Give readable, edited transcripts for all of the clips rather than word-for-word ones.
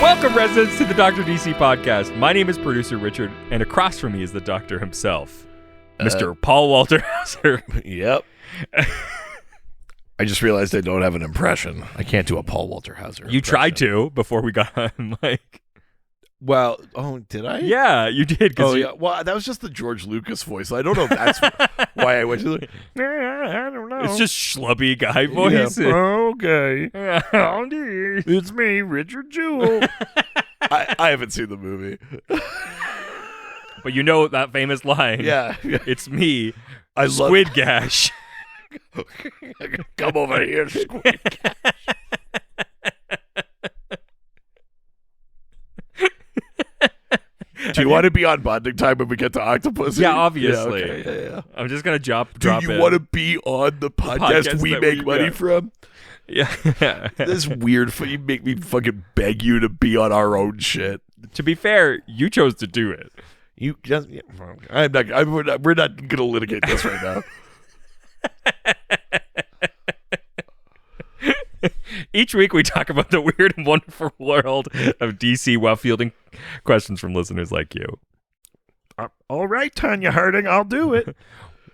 Welcome, residents, to the Dr. DC podcast. My name is producer Richard, and across from me is the doctor himself, Mr. Paul Walter Hauser. Yep. I just realized I don't have an impression. I can't do a Paul Walter Hauser You tried to before we got on, like... Well, did I? Yeah, you did. Yeah. Well, that was just the George Lucas voice. I don't know if that's why I went to the... I don't know. It's just schlubby guy voice. Yeah. Okay. It's me, Richard Jewell. I haven't seen the movie. But you know that famous line. Yeah. It's me, I Squid Gash. Come over here, Squid Gash. Do you want to be on bonding time when we get to Octopus? Yeah, obviously. Yeah, okay. Yeah. I'm just going to drop Do you in. want to be on the podcast we make money from? Yeah. This weird, you make me fucking beg you to be on our own shit. To be fair, you chose to do it. You just, we're not going to litigate this right now. Each week we talk about the weird and wonderful world of DC while fielding questions from listeners like you. All right, Tanya Harding, I'll do it.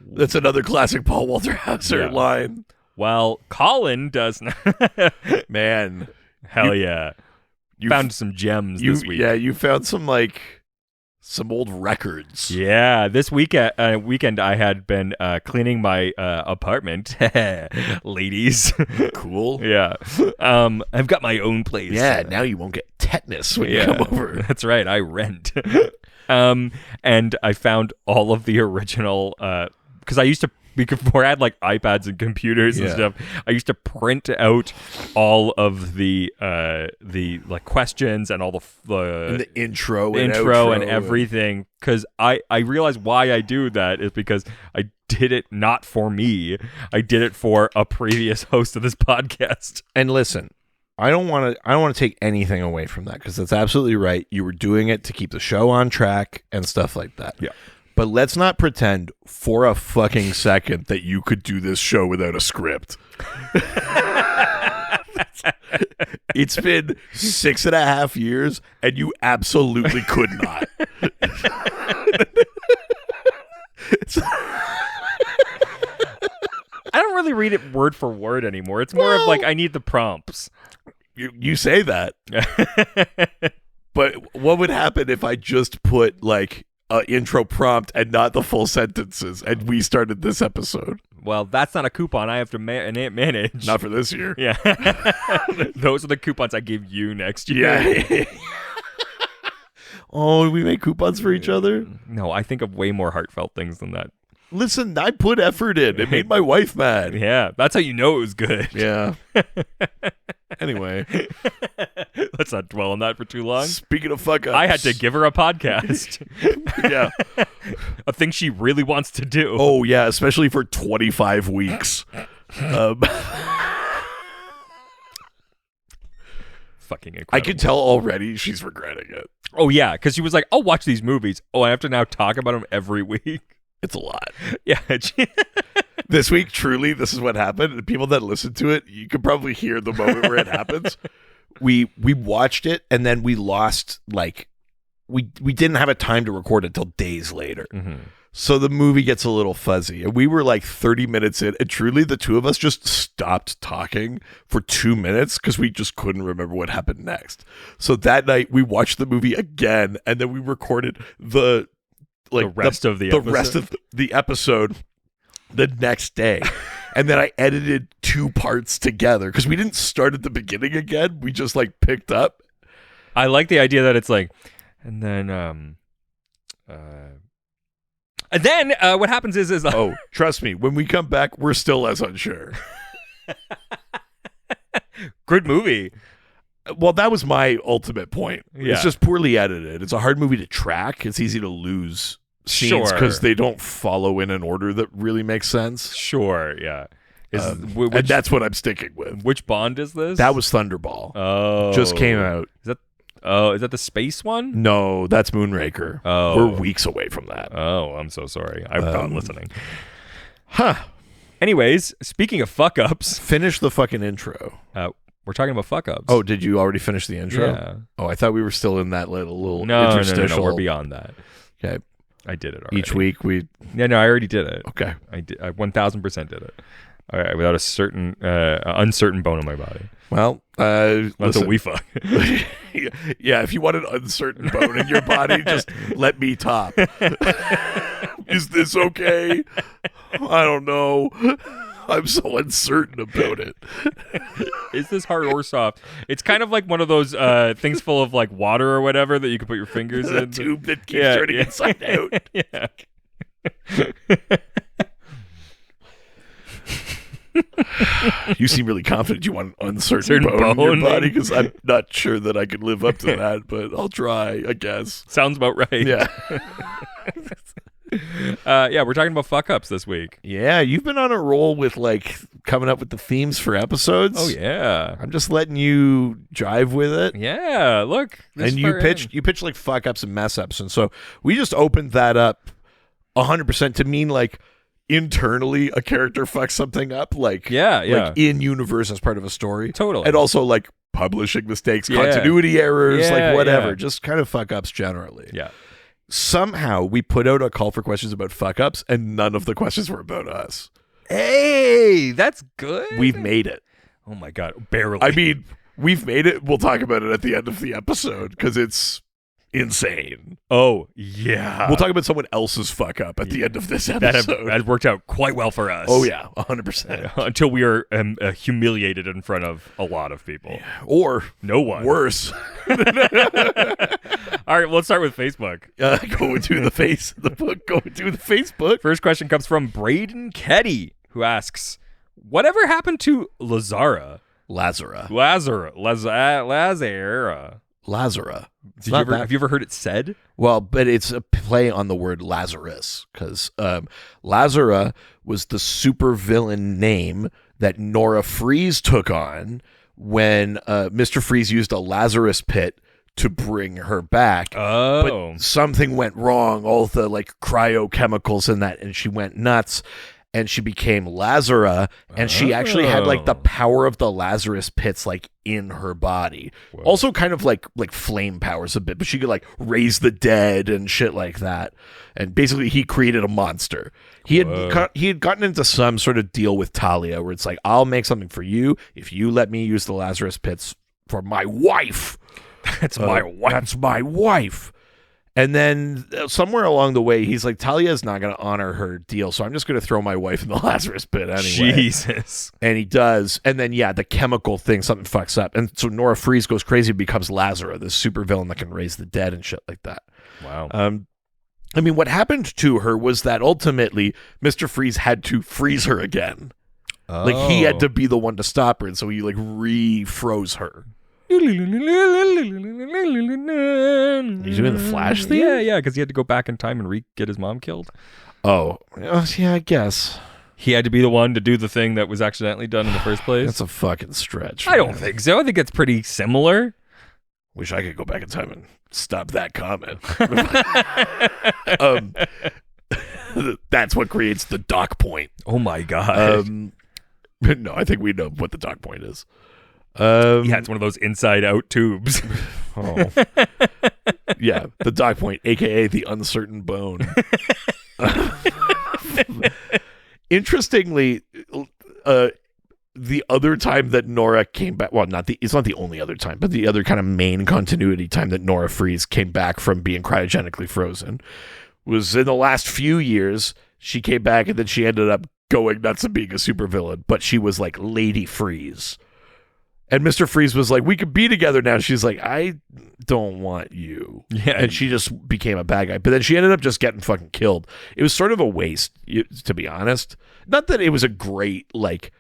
That's another classic Paul Walter Hauser line. Well, Colin does not. Man. Hell yeah. You found some gems this week. Yeah, you found some old records. Yeah, this weekend I had been cleaning my apartment, ladies. Cool. Yeah, I've got my own place. Yeah, now you won't get tetanus when you come over. That's right, I rent. And I found all of the original because I used to. Before I had like iPads and computers and stuff, I used to print out all of the like questions and all the intro and everything. Because I realized why I do that is because I did it not for me. I did it for a previous host of this podcast. And listen, I don't want to take anything away from that because that's absolutely right. You were doing it to keep the show on track and stuff like that. Yeah. But let's not pretend for a fucking second that you could do this show without a script. It's been 6.5 years, and you absolutely could not. I don't really read it word for word anymore. It's more of like I need the prompts. You say that. But what would happen if I just put like intro prompt and not the full sentences and we started this episode? Well, that's not a coupon I have to manage. Not for this year. Yeah. Those are the coupons I give you next year. Yeah. Oh, we make coupons for each other? No, I think of way more heartfelt things than that. Listen, I put effort in. It made my wife mad. Yeah, that's how you know it was good. Yeah. Anyway. Let's not dwell on that for too long. Speaking of fuck ups, I had to give her a podcast. Yeah. A thing she really wants to do. Oh, yeah, especially for 25 weeks. Fucking incredible. I can tell already she's regretting it. Oh, yeah, because she was like, I'll watch these movies. Oh, I have to now talk about them every week. It's a lot. Yeah. This week, truly, this is what happened. The people that listen to it, you can probably hear the moment where it happens. We watched it, and then we lost, like, we didn't have a time to record until days later. Mm-hmm. So the movie gets a little fuzzy. And we were like 30 minutes in, and truly, the two of us just stopped talking for 2 minutes because we just couldn't remember what happened next. So that night, we watched the movie again, and then we recorded the rest of the episode the next day. And then I edited 2 parts together because we didn't start at the beginning again. We just like picked up. I like the idea that it's like, and then what happens is oh, trust me, when we come back, we're still as unsure. Good movie. Well, that was my ultimate point. Yeah. It's just poorly edited. It's a hard movie to track. It's easy to lose scenes because they don't follow in an order that really makes sense. Sure, yeah. And that's what I'm sticking with. Which Bond is this? That was Thunderball. Oh. Just came out. Is that the space one? No, that's Moonraker. Oh. We're weeks away from that. Oh, I'm so sorry. I'm not listening. Huh. Anyways, speaking of fuck-ups. Finish the fucking intro. We're talking about fuck ups. Oh, did you already finish the intro? Yeah. Oh, I thought we were still in that little No, interstitial. we're beyond that. Okay. I did it already. Each week we. Yeah, no, I already did it. Okay. I 1000% did it. All right, without a certain uncertain bone in my body. Well, That's listen, what we fuck. yeah, if you want an uncertain bone in your body, just let me top. Is this okay? I don't know. I'm so uncertain about it. Is this hard or soft? It's kind of like one of those things full of like water or whatever that you can put your fingers The in. tube that keeps turning inside out. Yeah. You seem really confident you want an uncertain bone in your body, because I'm not sure that I could live up to that, but I'll try, I guess. Sounds about right. Yeah. Yeah, we're talking about fuck ups this week. Yeah, you've been on a roll with like coming up with the themes for episodes. Oh yeah. I'm just letting you drive with it. Yeah, look. And you pitched like fuck ups and mess ups. And so we just opened that up 100% to mean like internally a character fucks something up, like like in universe as part of a story. Totally. And also like publishing mistakes, Yeah. continuity errors, Yeah, like whatever. yeah. Just kind of fuck ups generally. Yeah. Somehow we put out a call for questions about fuck ups and none of the questions were about us. Hey, that's good. We've made it. Oh my god, barely. I mean, we've made it. We'll talk about it at the end of the episode because it's insane. Oh yeah. We'll talk about someone else's fuck up at the end of this episode. That worked out quite well for us. Oh yeah, 100%. Until we are humiliated in front of a lot of people. Or No one. worse. All right, well, let's start with Facebook. Going to the Facebook. First question comes from Braden Ketty, who asks, "Whatever happened to Lazara?" Lazara. Lazara. It's Have you ever heard it said? Well, but it's a play on the word Lazarus, because Lazara was the supervillain name that Nora Freeze took on when Mr. Freeze used a Lazarus pit to bring her back. Oh. But something went wrong, all the like cryochemicals in that, and she went nuts. And she became Lazara, and she actually had like the power of the Lazarus pits like in her body. Whoa. Also kind of like flame powers a bit, but she could like raise the dead and shit like that. And basically he created a monster. He had gotten into some sort of deal with Talia where it's like, I'll make something for you if you let me use the Lazarus pits for my wife. That's my wife. That's my wife. And then somewhere along the way, he's like, Talia is not going to honor her deal, so I'm just going to throw my wife in the Lazarus pit anyway. Jesus. And he does. And then, yeah, the chemical thing, something fucks up. And so Nora Freeze goes crazy and becomes Lazara, this supervillain that can raise the dead and shit like that. Wow. I mean, what happened to her was that ultimately Mr. Freeze had to freeze her again. Oh. Like, he had to be the one to stop her, and so he, like, re-froze her. You doing the Flash theme? Yeah, because he had to go back in time and get his mom killed. Oh, yeah, I guess. He had to be the one to do the thing that was accidentally done in the first place. That's a fucking stretch. I don't think so. I think it's pretty similar. Wish I could go back in time and stop that comment. That's what creates the dock point. Oh my god. No, I think we know what the dock point is. Yeah, it's one of those inside out tubes. Oh. Yeah, the dock point, aka the uncertain bone. Interestingly, the other time that Nora came back, well, it's not the only other time, but the other kind of main continuity time that Nora Freeze came back from being cryogenically frozen was in the last few years. She came back and then she ended up going nuts and being a supervillain, but she was like Lady Freeze. And Mr. Freeze was like, we could be together now. She's like, I don't want you. Yeah. And she just became a bad guy. But then she ended up just getting fucking killed. It was sort of a waste, to be honest. Not that it was a great, like,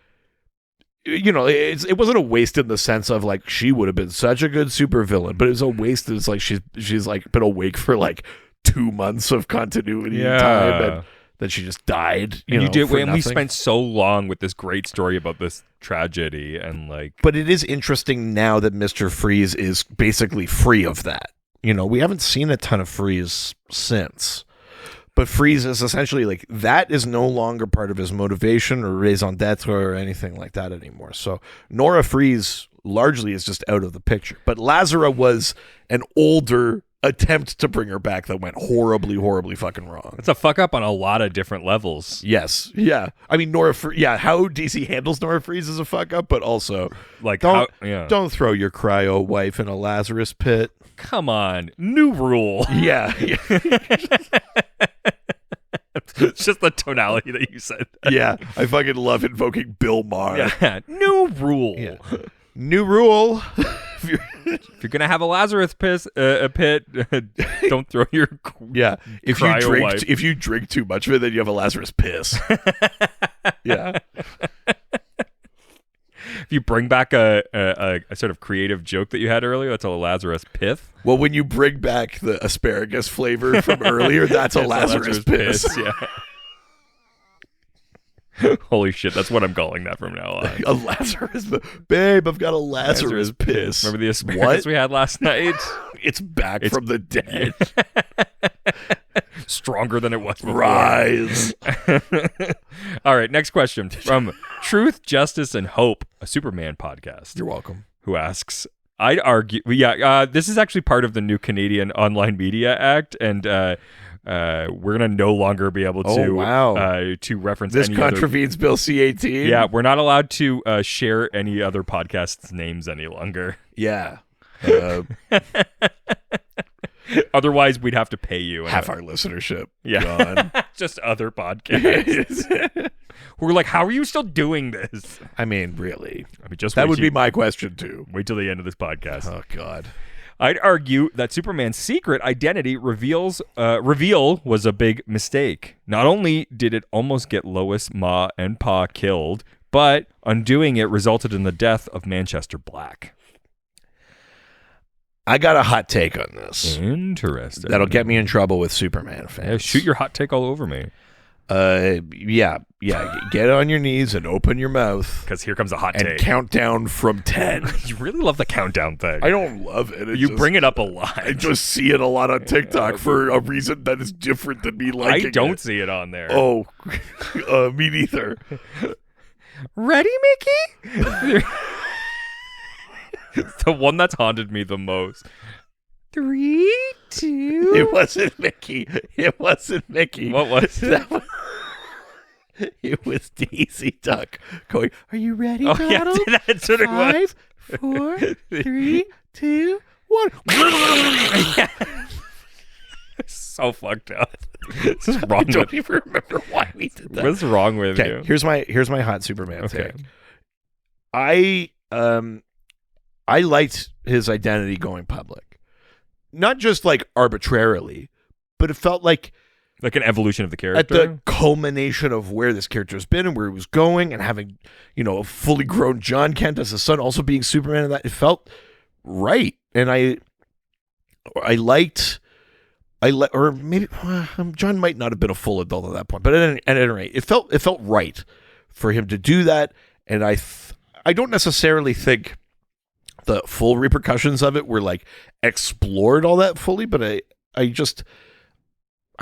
you know, it wasn't a waste in the sense of, like, she would have been such a good supervillain. But it was a waste. It's like she's like, been awake for, like, 2 months of continuity time. And then she just died. We spent so long with this great story about this tragedy and like. But it is interesting now that Mr. Freeze is basically free of that. You know, we haven't seen a ton of Freeze since, but Freeze is essentially like that is no longer part of his motivation or raison d'être or anything like that anymore. So Nora Freeze largely is just out of the picture. But Lazara was an older attempt to bring her back that went horribly, horribly fucking wrong. It's a fuck up on a lot of different levels. Yes. Yeah. I mean, how DC handles Nora Freeze is a fuck up, but also Like, don't throw your cryo wife in a Lazarus pit. Come on. New rule. Yeah. It's just the tonality that you said. Yeah. I fucking love invoking Bill Maher. Yeah. New rule. Yeah. New rule. If you're gonna have a Lazarus pit, don't throw your If you drink too much of it, then you have a Lazarus piss. Yeah. If you bring back a sort of creative joke that you had earlier, that's a Lazarus pith. Well, when you bring back the asparagus flavor from earlier, that's a Lazarus piss. Yeah. Holy shit, that's what I'm calling that from now on. A Lazarus, babe, I've got a Lazarus piss. Remember the asparagus we had last night? It's back from the dead. Stronger than it was before. Rise. All right, next question from Truth, Justice, and Hope, a Superman podcast. You're welcome. Who asks, I'd argue, this is actually part of the new Canadian Online Media Act, and we're gonna no longer be able to to reference this any contravenes Bill C-18. Yeah, we're not allowed to share any other podcasts' names any longer. Yeah. Otherwise, we'd have to pay you. Half our listenership. Yeah. Just other podcasts. We're like, how are you still doing this? I mean, really. That would be my question, too. Wait till the end of this podcast. Oh, God. I'd argue that Superman's secret identity reveal was a big mistake. Not only did it almost get Lois, Ma, and Pa killed, but undoing it resulted in the death of Manchester Black. I got a hot take on this. Interesting. That'll get me in trouble with Superman fans. Yeah, shoot your hot take all over me. Yeah. Get on your knees and open your mouth. Because here comes a hot take. And count down from 10. You really love the countdown thing. I don't love it. You bring it up a lot. I just see it a lot on TikTok for a reason that is different than me liking it. I don't see it on there. Oh, me neither. Ready, Mickey? The one that's haunted me the most. 3, 2. It wasn't Mickey. What was it? It was Daisy Duck going, "Are you ready, Oh, Donald? yeah, that's what it was. 5, 4, 3, 2, 1. So fucked up. What's wrong I don't even remember why we did that. What's wrong with you? Here's my hot Superman take. I liked his identity going public. Not just like arbitrarily, but it felt like an evolution of the character. At the culmination of where this character has been and where he was going, and having, a fully grown John Kent as a son, also being Superman, and that it felt right. And or maybe John might not have been a full adult at that point, but at any rate, it felt right for him to do that. And I don't necessarily think the full repercussions of it were like explored all that fully, but I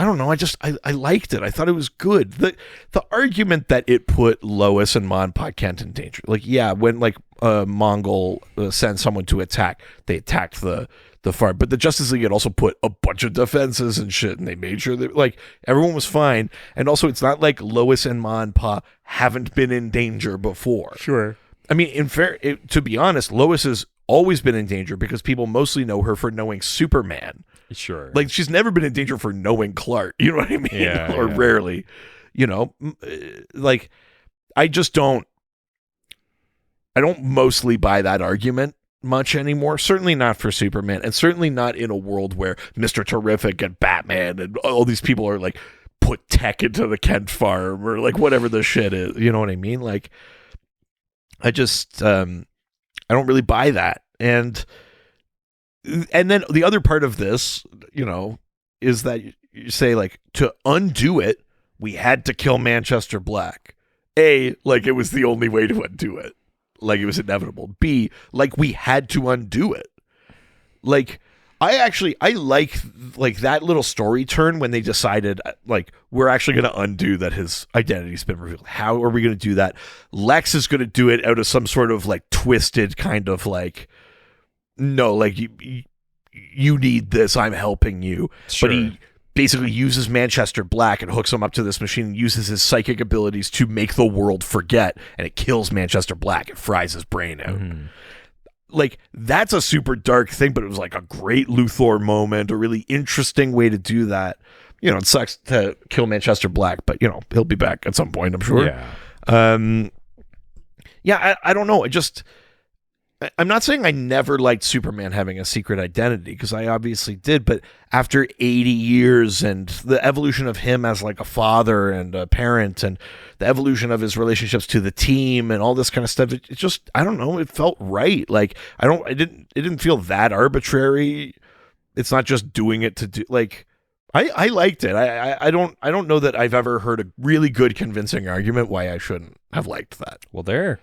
don't know. I liked it. I thought it was good. The argument that it put Lois and Ma and Pa Kent in danger. Like, yeah, when Mongol sent someone to attack, they attacked the farm. But the Justice League had also put a bunch of defenses and shit, and they made sure that everyone was fine. And also, it's not like Lois and Ma and Pa haven't been in danger before. Sure. I mean, to be honest, Lois has always been in danger because people mostly know her for knowing Superman. Sure. Like, she's never been in danger for knowing Clark. You know what I mean? Yeah, or rarely. I just don't. I don't mostly buy that argument much anymore. Certainly not for Superman, and certainly not in a world where Mr. Terrific and Batman and all these people are put tech into the Kent farm or whatever the shit is. You know what I mean? I just I don't really buy that. And then the other part of this, is that you say to undo it, we had to kill Manchester Black. A, it was the only way to undo it. It was inevitable. B, we had to undo it. I like that little story turn when they decided like we're actually going to undo that his identity's been revealed. How are we going to do that? Lex is going to do it out of some sort of like twisted kind of like, no, like you need this, I'm helping you. Sure. But he basically uses Manchester Black and hooks him up to this machine and uses his psychic abilities to make the world forget, and it kills Manchester Black. It fries his brain out. Mm-hmm. Like, that's a super dark thing, but it was like a great Luthor moment, a really interesting way to do that. You know, it sucks to kill Manchester Black, but, you know, he'll be back at some point, I'm sure. Yeah. I don't know. I'm not saying I never liked Superman having a secret identity, because I obviously did, but after 80 years and the evolution of him as like a father and a parent and the evolution of his relationships to the team and all this kind of stuff, it just, I don't know, it felt right. Like, it didn't feel that arbitrary. It's not just doing it to do, like, I liked it. I don't know that I've ever heard a really good convincing argument why I shouldn't have liked that. Well, there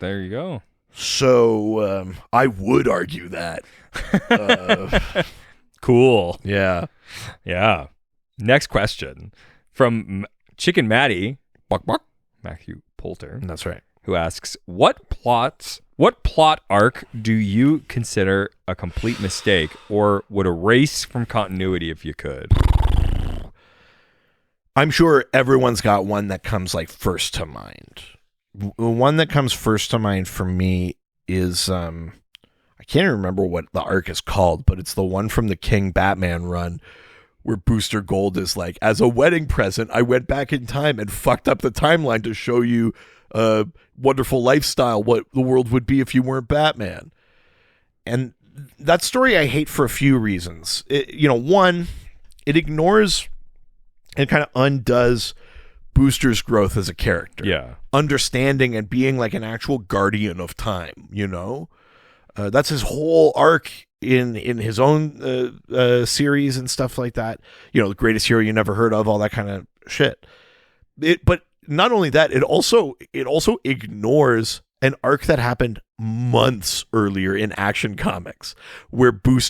you go. So I would argue that. Cool. Yeah. Yeah. Next question from Chicken Matty, Matthew Poulter. That's right. Who asks, what plot arc do you consider a complete mistake or would erase from continuity if you could? I'm sure everyone's got one that comes like first to mind. The one that comes first to mind for me is I can't even remember what the arc is called, but it's the one from the King Batman run where Booster Gold is like, as a wedding present, I went back in time and fucked up the timeline to show you a wonderful lifestyle, what the world would be if you weren't Batman. And that story I hate for a few reasons. One, it ignores and kind of undoes Booster's growth as a character. Yeah. Understanding and being like an actual guardian of time, you know? That's his whole arc in his own series and stuff like that. You know, the greatest hero you never heard of, all that kind of shit. But not only that, it also ignores an arc that happened months earlier in Action Comics,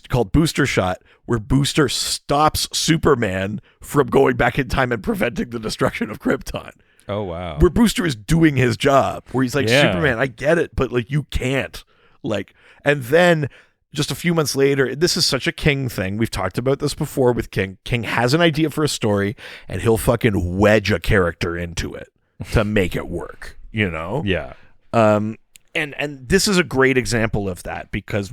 called Booster Shot, where Booster stops Superman from going back in time and preventing the destruction of Krypton. Oh, wow. Where Booster is doing his job, where he's like, Yeah. Superman, I get it, but like, you can't. Like, and then just a few months later, this is such a King thing. We've talked about this before with King. King has an idea for a story and he'll fucking wedge a character into it to make it work, you know? Yeah. And this is a great example of that, because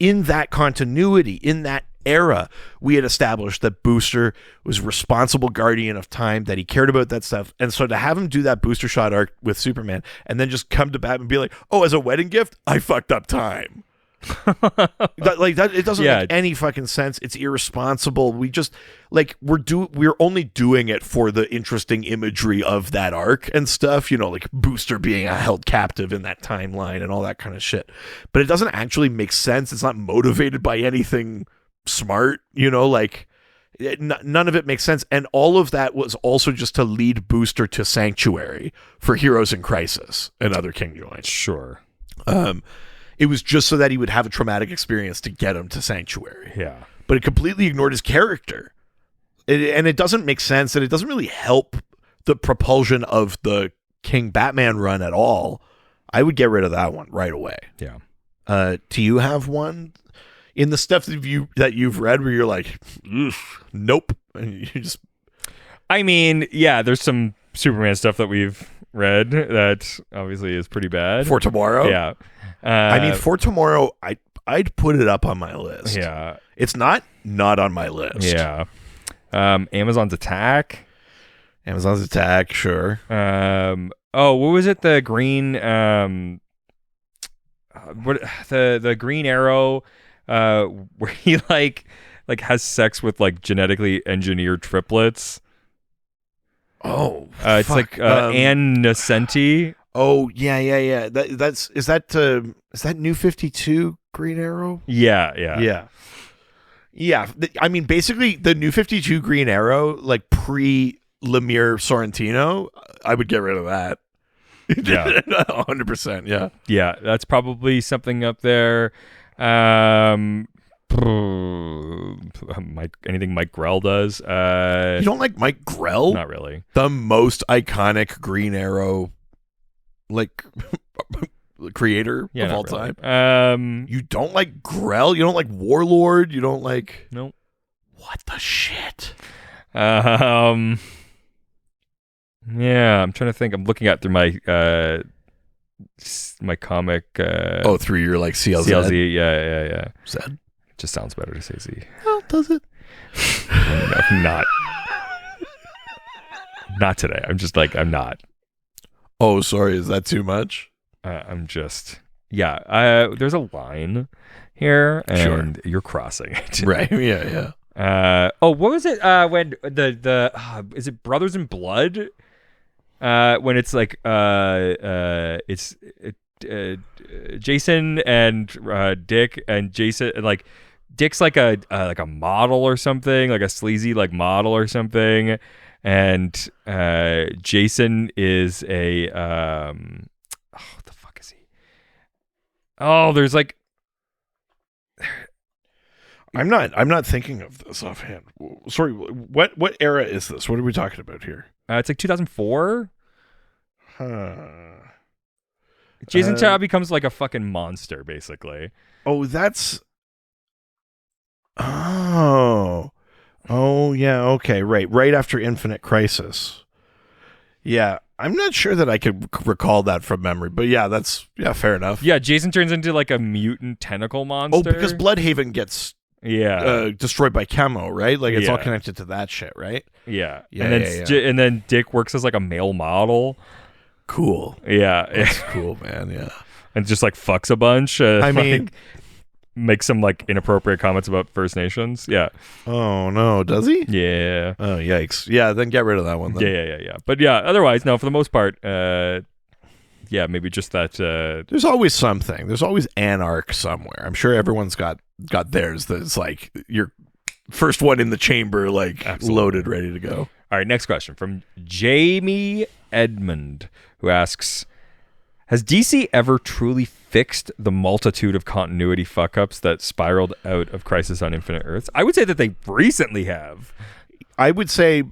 in that continuity, in that era, we had established that Booster was responsible guardian of time, that he cared about that stuff. And so to have him do that Booster Shot arc with Superman and then just come to Batman and be like, oh, as a wedding gift, I fucked up time. It doesn't make any fucking sense. It's irresponsible. We just like we're only doing it for the interesting imagery of that arc and stuff, you know, like Booster being held captive in that timeline and all that kind of shit. But it doesn't actually make sense. It's not motivated by anything smart, you know, like none of it makes sense. And all of that was also just to lead Booster to Sanctuary for Heroes in Crisis and other King joints. Sure. It was just so that he would have a traumatic experience to get him to Sanctuary. Yeah. But it completely ignored his character. And it doesn't make sense, and it doesn't really help the propulsion of the King Batman run at all. I would get rid of that one right away. Yeah. Do you have one in the stuff that you've read where you're like, nope? And you just... I mean, yeah, there's some Superman stuff that we've read that obviously is pretty bad. For Tomorrow? Yeah. I mean, For Tomorrow, I'd put it up on my list. Yeah. It's not on my list. Yeah. Amazon's Attack. Amazon's Attack, sure. What was it? The green the Green Arrow where he like has sex with like genetically engineered triplets. Oh, it's fuck. like Ann Nocenti. Oh, yeah. Is that New 52 Green Arrow? Yeah. I mean, basically, the New 52 Green Arrow, like pre Lemire Sorrentino, I would get rid of that. Yeah. 100%. Yeah. Yeah, that's probably something up there. Anything Mike Grell does. You don't like Mike Grell? Not really. The most iconic Green Arrow, like, creator of all really. time. You don't like Grell? You don't like Warlord? You don't like? Nope. What the shit? Yeah, I'm trying to think. I'm looking at through my comic. Through your like CLZ. CLZ. Yeah. Zed. It just sounds better to say Z. Oh, does it? No, not today. I'm just like, I'm not. Oh, sorry. Is that too much? I'm just, there's a line here and Sure. you're crossing it. Right. Yeah. What was it? When is it Brothers in Blood? When it's like, it's Jason and Dick, and Jason, like Dick's like a model or something, like a sleazy like model or something, and Jason is a what the fuck is he? Oh, there's like, I'm not thinking of this offhand. Sorry, what era is this? What are we talking about here? it's like 2004. Huh. Jason Chow becomes like a fucking monster, basically. Oh, that's. Oh yeah. Okay, right after Infinite Crisis. Yeah, I'm not sure that I could recall that from memory, but yeah, fair enough. Yeah, Jason turns into like a mutant tentacle monster. Oh, because Bloodhaven gets yeah destroyed by Chemo, right? Like it's all Yeah. connected to that shit, right? Yeah. Yeah, And then yeah. and then Dick works as like a male model. Cool. Yeah. That's cool, man. Yeah. And just like fucks a bunch. I mean, like, makes some like inappropriate comments about First Nations. Yeah. oh no, does he? Yeah. Oh yikes. Yeah, then get rid of that one. Then. Yeah. But yeah, otherwise, no, for the most part, maybe just that. There's always something. There's always an arc somewhere. I'm sure everyone's got theirs. That's like your first one in the chamber, like Absolutely. loaded, ready to go. All right, next question from Jamie Edmond, who asks, has DC ever truly fixed the multitude of continuity fuck-ups that spiraled out of Crisis on Infinite Earths? I would say that they recently have. I would say,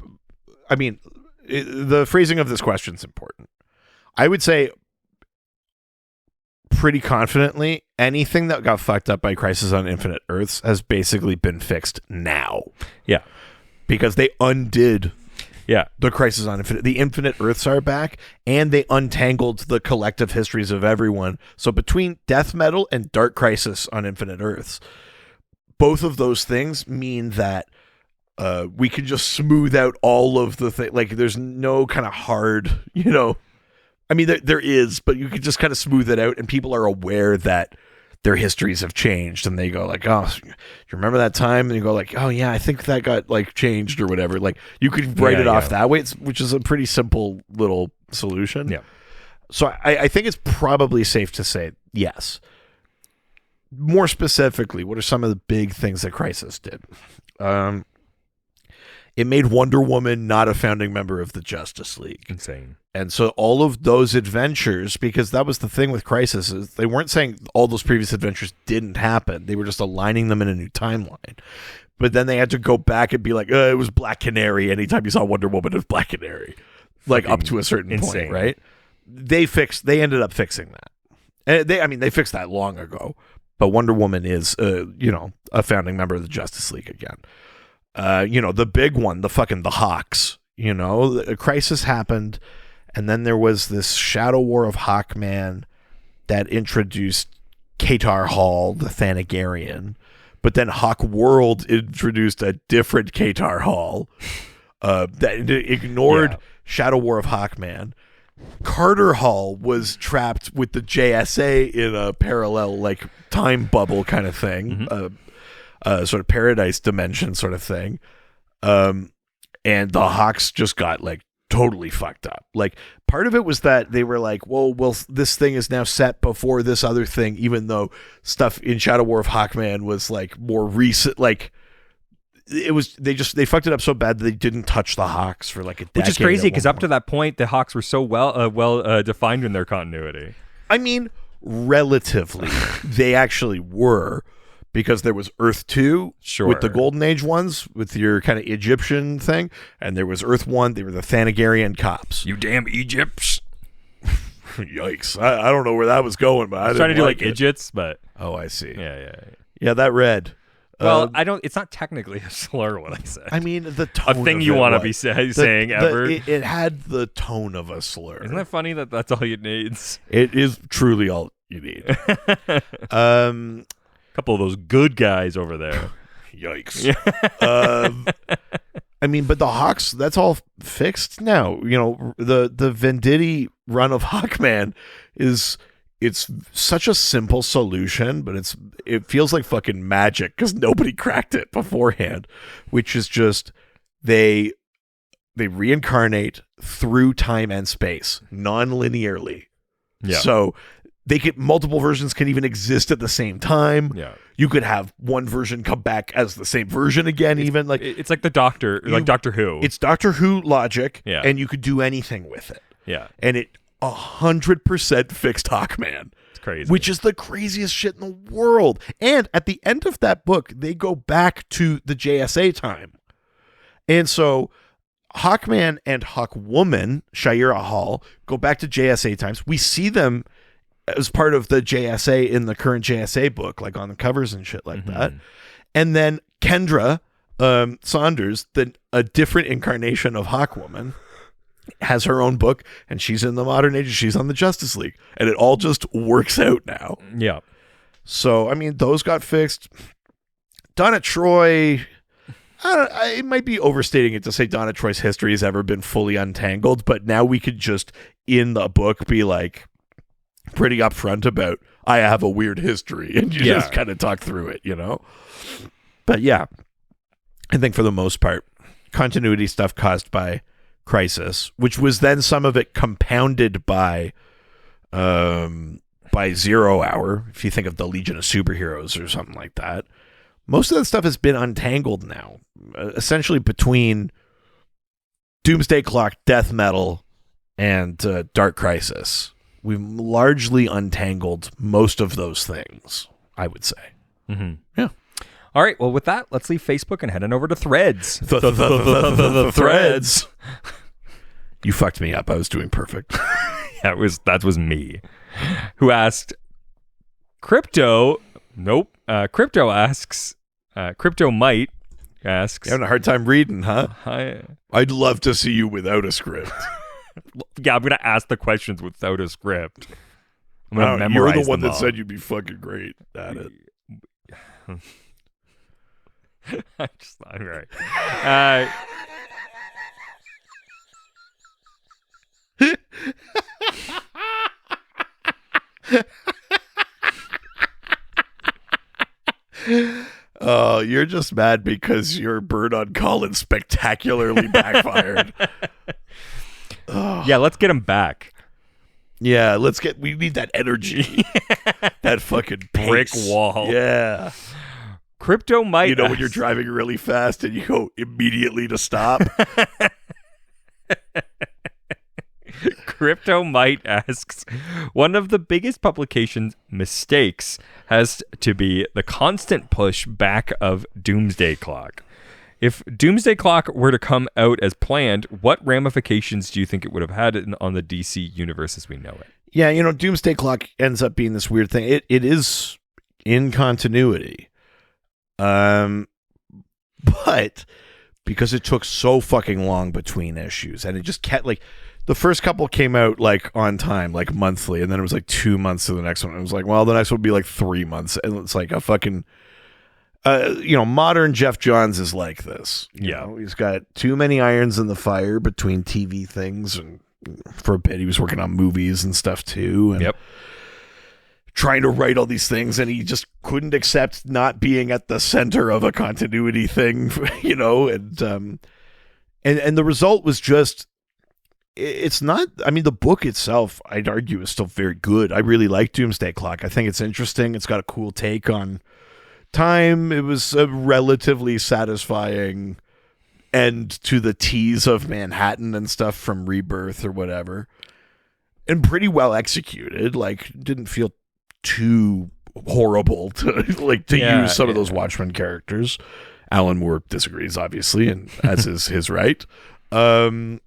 I mean, the phrasing of this question is important. I would say pretty confidently anything that got fucked up by Crisis on Infinite Earths has basically been fixed now. Yeah. Because they undid Yeah. the Crisis on Infinite. The Infinite Earths are back, and they untangled the collective histories of everyone. So between Death Metal and Dark Crisis on Infinite Earths, both of those things mean that we can just smooth out all of the things. Like, there's no kind of hard, I mean, there is, but you can just kind of smooth it out, and people are aware that their histories have changed, and they go like, oh, you remember that time? And you go like, oh yeah, I think that got like changed or whatever. Like, you could write it off that way, which is a pretty simple little solution. Yeah. So I think it's probably safe to say yes. More specifically, what are some of the big things that Crisis did? It made Wonder Woman not a founding member of the Justice League. Insane. And so all of those adventures, because that was the thing with Crisis, is they weren't saying all those previous adventures didn't happen. They were just aligning them in a new timeline. But then they had to go back and be like, it was Black Canary. Anytime you saw Wonder Woman, it was Black Canary. Like, up to a certain point, right? They ended up fixing that. And they fixed that long ago. But Wonder Woman is, a founding member of the Justice League again. The big one, the Hawks, the Crisis happened, and then there was this Shadow War of Hawkman that introduced Qatar Hall, the Thanagarian, but then Hawk World introduced a different Qatar Hall that ignored Shadow War of Hawkman. Carter Hall was trapped with the JSA in a parallel, like, time bubble kind of thing. Sort of paradise dimension sort of thing. And the Hawks just got like totally fucked up. Like, part of it was that they were like, well, this thing is now set before this other thing, even though stuff in Shadow War of Hawkman was like more recent. Like, it was, they fucked it up so bad that they didn't touch the Hawks for like a decade. Which is crazy, because up to that point, the Hawks were so well defined in their continuity. I mean, relatively, they actually were. because there was Earth 2 Sure. with the Golden Age ones with your kind of Egyptian thing, and there was Earth 1. They were the Thanagarian cops. You damn Egypts. Yikes. I don't know where that was going, but I was trying to do like it. Idiots, but Oh, I see. yeah. Yeah, that read. Well, I don't. It's not technically a slur what I said. I mean, the tone a thing of you it want to was- be saying ever. It had the tone of a slur. Isn't that funny that that's all it needs? It is truly all you need. A couple of those good guys over there. Yikes. I mean, but the Hawks, that's all fixed now. You know, the Venditti run of Hawkman it's such a simple solution, but it feels like fucking magic because nobody cracked it beforehand, which is just they reincarnate through time and space non-linearly. Yeah. So multiple versions can even exist at the same time. Yeah. You could have one version come back as the same version again, It's like the Doctor, like Doctor Who. It's Doctor Who logic, Yeah. and you could do anything with it. Yeah. And it 100% fixed Hawkman. It's crazy. Which is the craziest shit in the world. And at the end of that book, they go back to the JSA time. And so Hawkman and Hawkwoman, Shaira Hall, go back to JSA times. We see them as part of the JSA in the current JSA book, like on the covers and shit like that. And then Kendra Saunders, a different incarnation of Hawkwoman, has her own book, and she's in the modern age. She's on the Justice League, and it all just works out now. Yeah. So, I mean, those got fixed. Donna Troy, it might be overstating it to say Donna Troy's history has ever been fully untangled, but now we could just, in the book, be like pretty upfront about, I have a weird history, and you just kind of talk through it, you know? But yeah, I think for the most part, continuity stuff caused by Crisis, which was then some of it compounded by 0 Hour, if you think of the Legion of Superheroes or something like that. Most of that stuff has been untangled now, essentially between Doomsday Clock, Death Metal, and Dark Crisis. We've largely untangled most of those things, I would say. Mm-hmm. Yeah. All right. Well, with that, let's leave Facebook and head on over to Threads. The Threads. You fucked me up. I was doing perfect. That was me. Who asked Crypto? Nope. Crypto asks. Crypto Might asks. You're having a hard time reading, huh? Hi. I'd love to see you without a script. Yeah, I'm gonna ask the questions without a script. I'm gonna memorize You're the one them that all. said you'd be fucking great at it. I'm right. Oh, you're just mad because your bird on Colin spectacularly backfired. Yeah, let's get him back. Yeah, we need that energy. That fucking Brick pace. wall. Yeah. Crypto Might. You know when you're driving really fast and you go immediately to stop? Crypto Might asks, one of the biggest publication's mistakes has to be the constant push back of Doomsday Clock. If Doomsday Clock were to come out as planned, what ramifications do you think it would have had on the DC universe as we know it? Yeah, Doomsday Clock ends up being this weird thing. It is in continuity. But because it took so fucking long between issues, and it just kept the first couple came out on time, monthly, and then it was 2 months to the next one. It was well, the next one would be 3 months, and it's a fucking modern Jeff Johns is like this. You know, he's got too many irons in the fire between TV things, and for a bit he was working on movies and stuff too, and trying to write all these things, and he just couldn't accept not being at the center of a continuity thing, and the result was just, it's not, the book itself, I'd argue, is still very good. I really like Doomsday Clock. I think it's interesting. It's got a cool take on time. It was a relatively satisfying end to the tease of Manhattan and stuff from Rebirth or whatever, and pretty well executed. Didn't feel too horrible to use some of those Watchmen characters. Alan Moore disagrees, obviously, and as is his right. But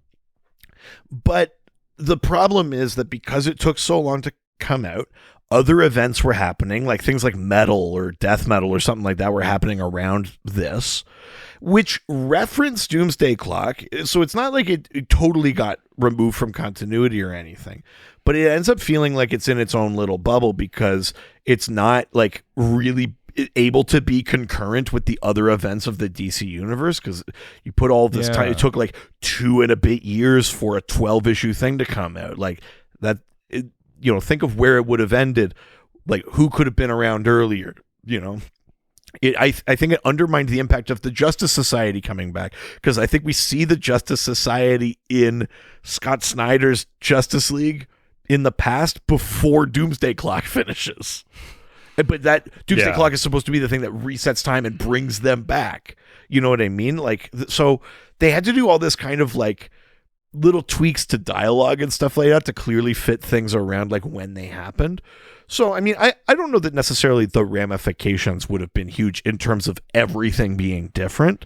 the problem is that because it took so long to come out, other events were happening, like things like metal or death metal or something like that were happening around this, which reference Doomsday Clock. So it's not like it totally got removed from continuity or anything, but it ends up feeling like it's in its own little bubble because it's not like really able to be concurrent with the other events of the DC universe, because you put all this time, it took like 2 and a bit years for a 12-issue thing to come out. Like that, think of where it would have ended, like who could have been around earlier, I think it undermined the impact of the Justice Society coming back, because I think we see the Justice Society in Scott Snyder's Justice League in the past before Doomsday Clock finishes. But that Doomsday Clock is supposed to be the thing that resets time and brings them back. You know what I mean? Like, so they had to do all this kind of like little tweaks to dialogue and stuff like that to clearly fit things around like when they happened. So, I mean, I don't know that necessarily the ramifications would have been huge in terms of everything being different,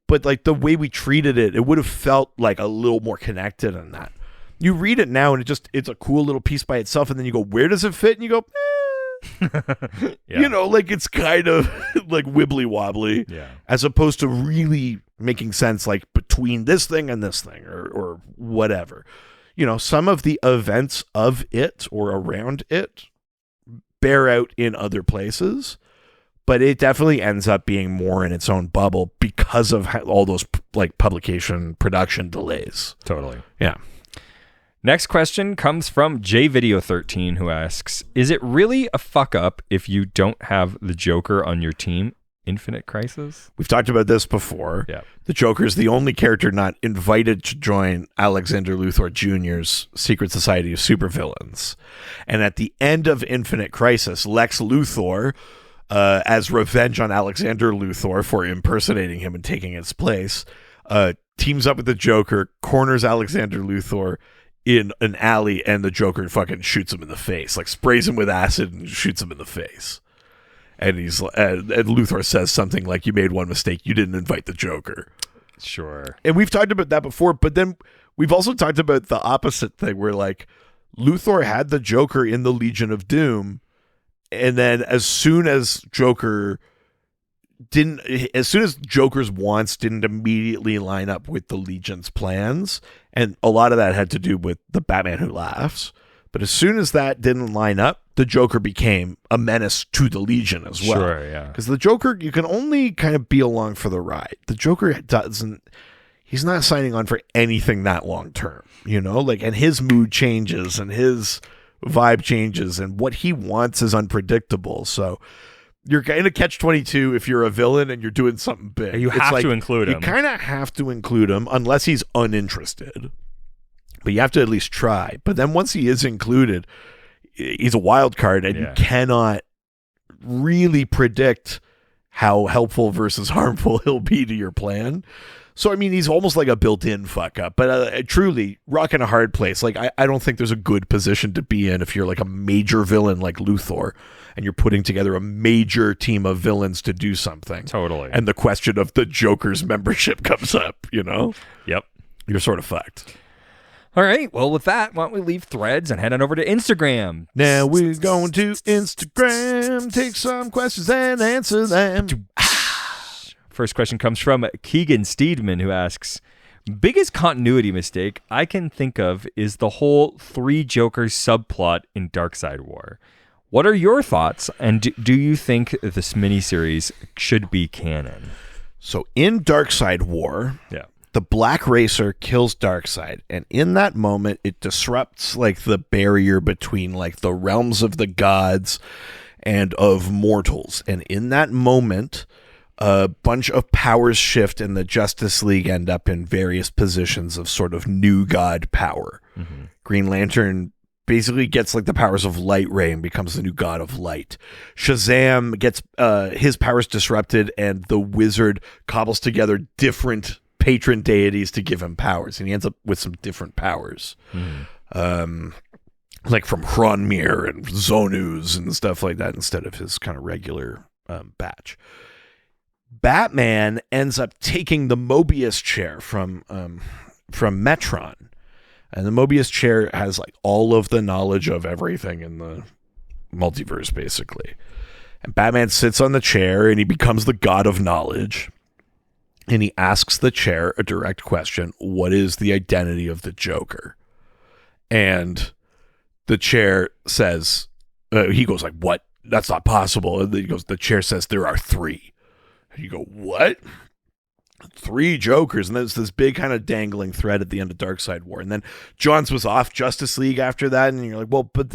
but like the way we treated it, it would have felt like a little more connected in that. You read it now and it's a cool little piece by itself, and then you go, where does it fit? And you go, like it's kind of like wibbly wobbly, as opposed to really making sense like between this thing and this thing or whatever. Some of the events of it or around it bear out in other places, but it definitely ends up being more in its own bubble because of all those like publication production delays. Totally. Yeah. Next question comes from JVideo13, who asks, is it really a fuck up if you don't have the Joker on your team? Infinite Crisis? We've talked about this before. Yeah. The Joker is the only character not invited to join Alexander Luthor Jr.'s Secret Society of Supervillains. And at the end of Infinite Crisis, Lex Luthor, as revenge on Alexander Luthor for impersonating him and taking his place, teams up with the Joker, corners Alexander Luthor in an alley, and the Joker fucking shoots him in the face, like sprays him with acid and shoots him in the face. And and Luthor says something like, you made one mistake, you didn't invite the Joker. Sure. And we've talked about that before, but then we've also talked about the opposite thing where like Luthor had the Joker in the Legion of Doom, and then as soon as Joker's wants didn't immediately line up with the Legion's plans, and a lot of that had to do with the Batman Who Laughs, but as soon as that didn't line up, the Joker became a menace to the Legion as well. Sure, yeah. Because the Joker, you can only kind of be along for the ride. The Joker he's not signing on for anything that long term, and his mood changes and his vibe changes and what he wants is unpredictable. So you're kind of catch-22 if you're a villain and you're doing something big. You have to include him. You kind of have to include him unless he's uninterested. But you have to at least try. But then once he is included, he's a wild card, and you cannot really predict how helpful versus harmful he'll be to your plan. So, I mean, he's almost like a built-in fuck-up. But truly, rocking a hard place. Like, I don't think there's a good position to be in if you're like a major villain like Luthor, and you're putting together a major team of villains to do something. Totally. And the question of the Joker's membership comes up, Yep. You're sort of fucked. All right. Well, with that, why don't we leave Threads and head on over to Instagram? Now we're going to Instagram, take some questions and answer them. First question comes from Keegan Steedman, who asks, biggest continuity mistake I can think of is the whole 3 Jokers subplot in Darkseid War. What are your thoughts, and do you think this miniseries should be canon? So in Darkseid War, the Black Racer kills Darkseid, and in that moment, it disrupts like the barrier between like the realms of the gods and of mortals. And in that moment, a bunch of powers shift, and the Justice League end up in various positions of sort of new god power. Mm-hmm. Green Lantern basically gets like the powers of Light Ray and becomes the new god of light. Shazam gets his powers disrupted, and the Wizard cobbles together different patron deities to give him powers, and he ends up with some different powers. like from Hronmir and Zonus and stuff like that instead of his kind of regular batch. Batman ends up taking the Mobius chair from Metron, and the Mobius chair has like all of the knowledge of everything in the multiverse, basically. And Batman sits on the chair and he becomes the god of knowledge. And he asks the chair a direct question: what is the identity of the Joker? And the chair says, he goes like, what? That's not possible. And then he goes, the chair says, there are 3. And you go, what? 3 Jokers. And there's this big kind of dangling thread at the end of Darkseid War. And then Johns was off Justice League after that. And you're like, well, but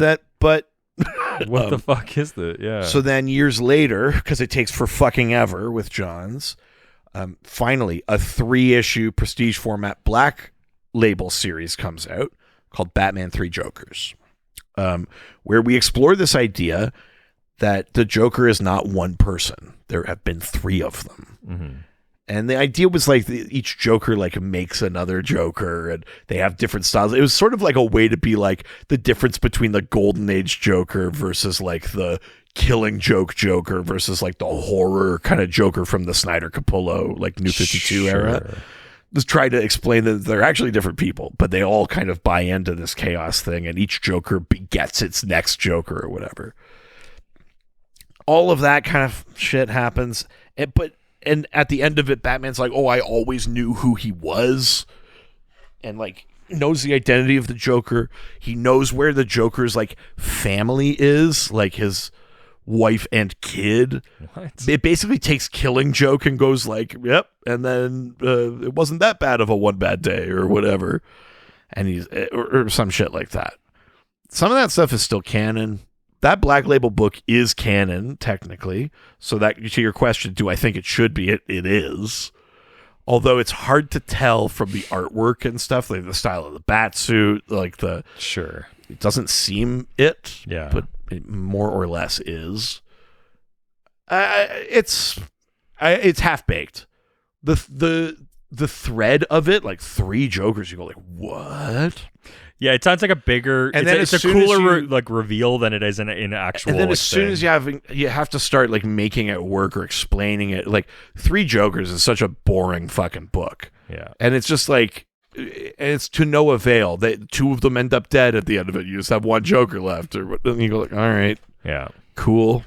what the fuck is that? Yeah. So then years later, because it takes for fucking ever with Johns, finally a 3-issue prestige format Black Label series comes out called Batman 3 Jokers, where we explore this idea that the Joker is not one person. There have been 3 of them. Mm-hmm. And the idea was like each Joker like makes another Joker, and they have different styles. It was sort of like a way to be like the difference between the Golden Age Joker versus like the Killing Joke Joker versus like the horror kind of Joker from the Snyder Capullo like New 52 era. Just try to explain that they're actually different people, but they all kind of buy into this chaos thing, and each Joker begets its next Joker or whatever. All of that kind of shit happens, and at the end of it, Batman's like, oh, I always knew who he was, and like knows the identity of the Joker. He knows where the Joker's like family is, like his wife and kid. What? It basically takes Killing Joke and goes like, yep, and then it wasn't that bad of a one bad day or whatever, and he's or some shit like that. Some of that stuff is still canon. That Black Label book is canon technically, so that to your question, do I think it should be? It is, although it's hard to tell from the artwork and stuff, like the style of the bat suit, like the it doesn't seem it, yeah, but it more or less is. It's half baked. The thread of it, like 3 Jokers, you go like, what? Yeah, it sounds like a bigger, and then it's a cooler like reveal than it is in actual. And then like, as soon as you have to start like making it work or explaining it, like 3 Jokers is such a boring fucking book. Yeah, and it's just like it's to no avail. They 2 of them end up dead at the end of it. You just have 1 Joker left, or and you go like, all right, yeah, cool,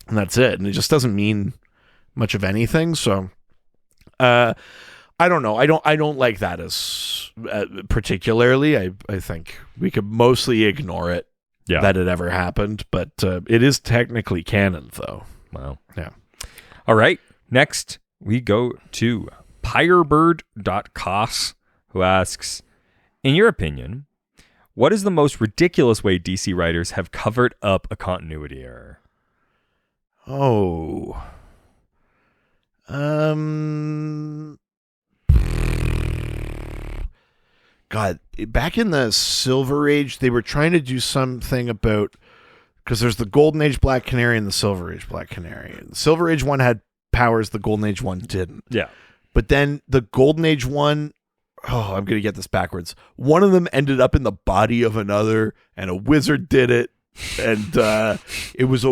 and that's it. And it just doesn't mean much of anything. So, I don't know. I don't like that as particularly. I think we could mostly ignore it that it ever happened, but it is technically canon, though. Wow. Yeah. All right. Next, we go to Pyrebird.cos, who asks, in your opinion, what is the most ridiculous way DC writers have covered up a continuity error? Oh. God, back in the Silver Age, they were trying to do something about, because there's the Golden Age Black Canary and the Silver Age Black Canary. And the Silver Age one had powers, the Golden Age one didn't. Yeah. But then the Golden Age one, I'm going to get this backwards. One of them ended up in the body of another, and a wizard did it. And it was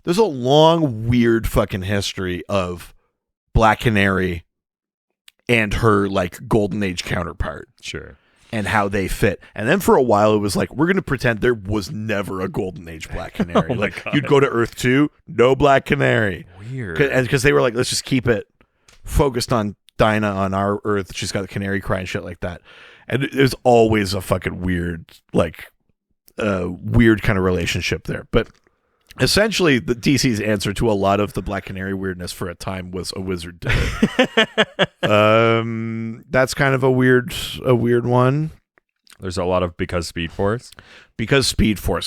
there's a long, weird fucking history of Black Canary and her like Golden Age counterpart. Sure. And how they fit. And then for a while it was like, we're going to pretend there was never a Golden Age Black Canary. Like God. You'd go to Earth 2, no Black Canary. Weird. Because they were like, let's just keep it focused on Dinah on our Earth. She's got the canary cry and shit like that. And there's always a fucking weird kind of relationship there. But essentially, the DC's answer to a lot of the Black Canary weirdness for a time was a wizard did it. That's kind of a weird one. There's a lot of because Speed Force,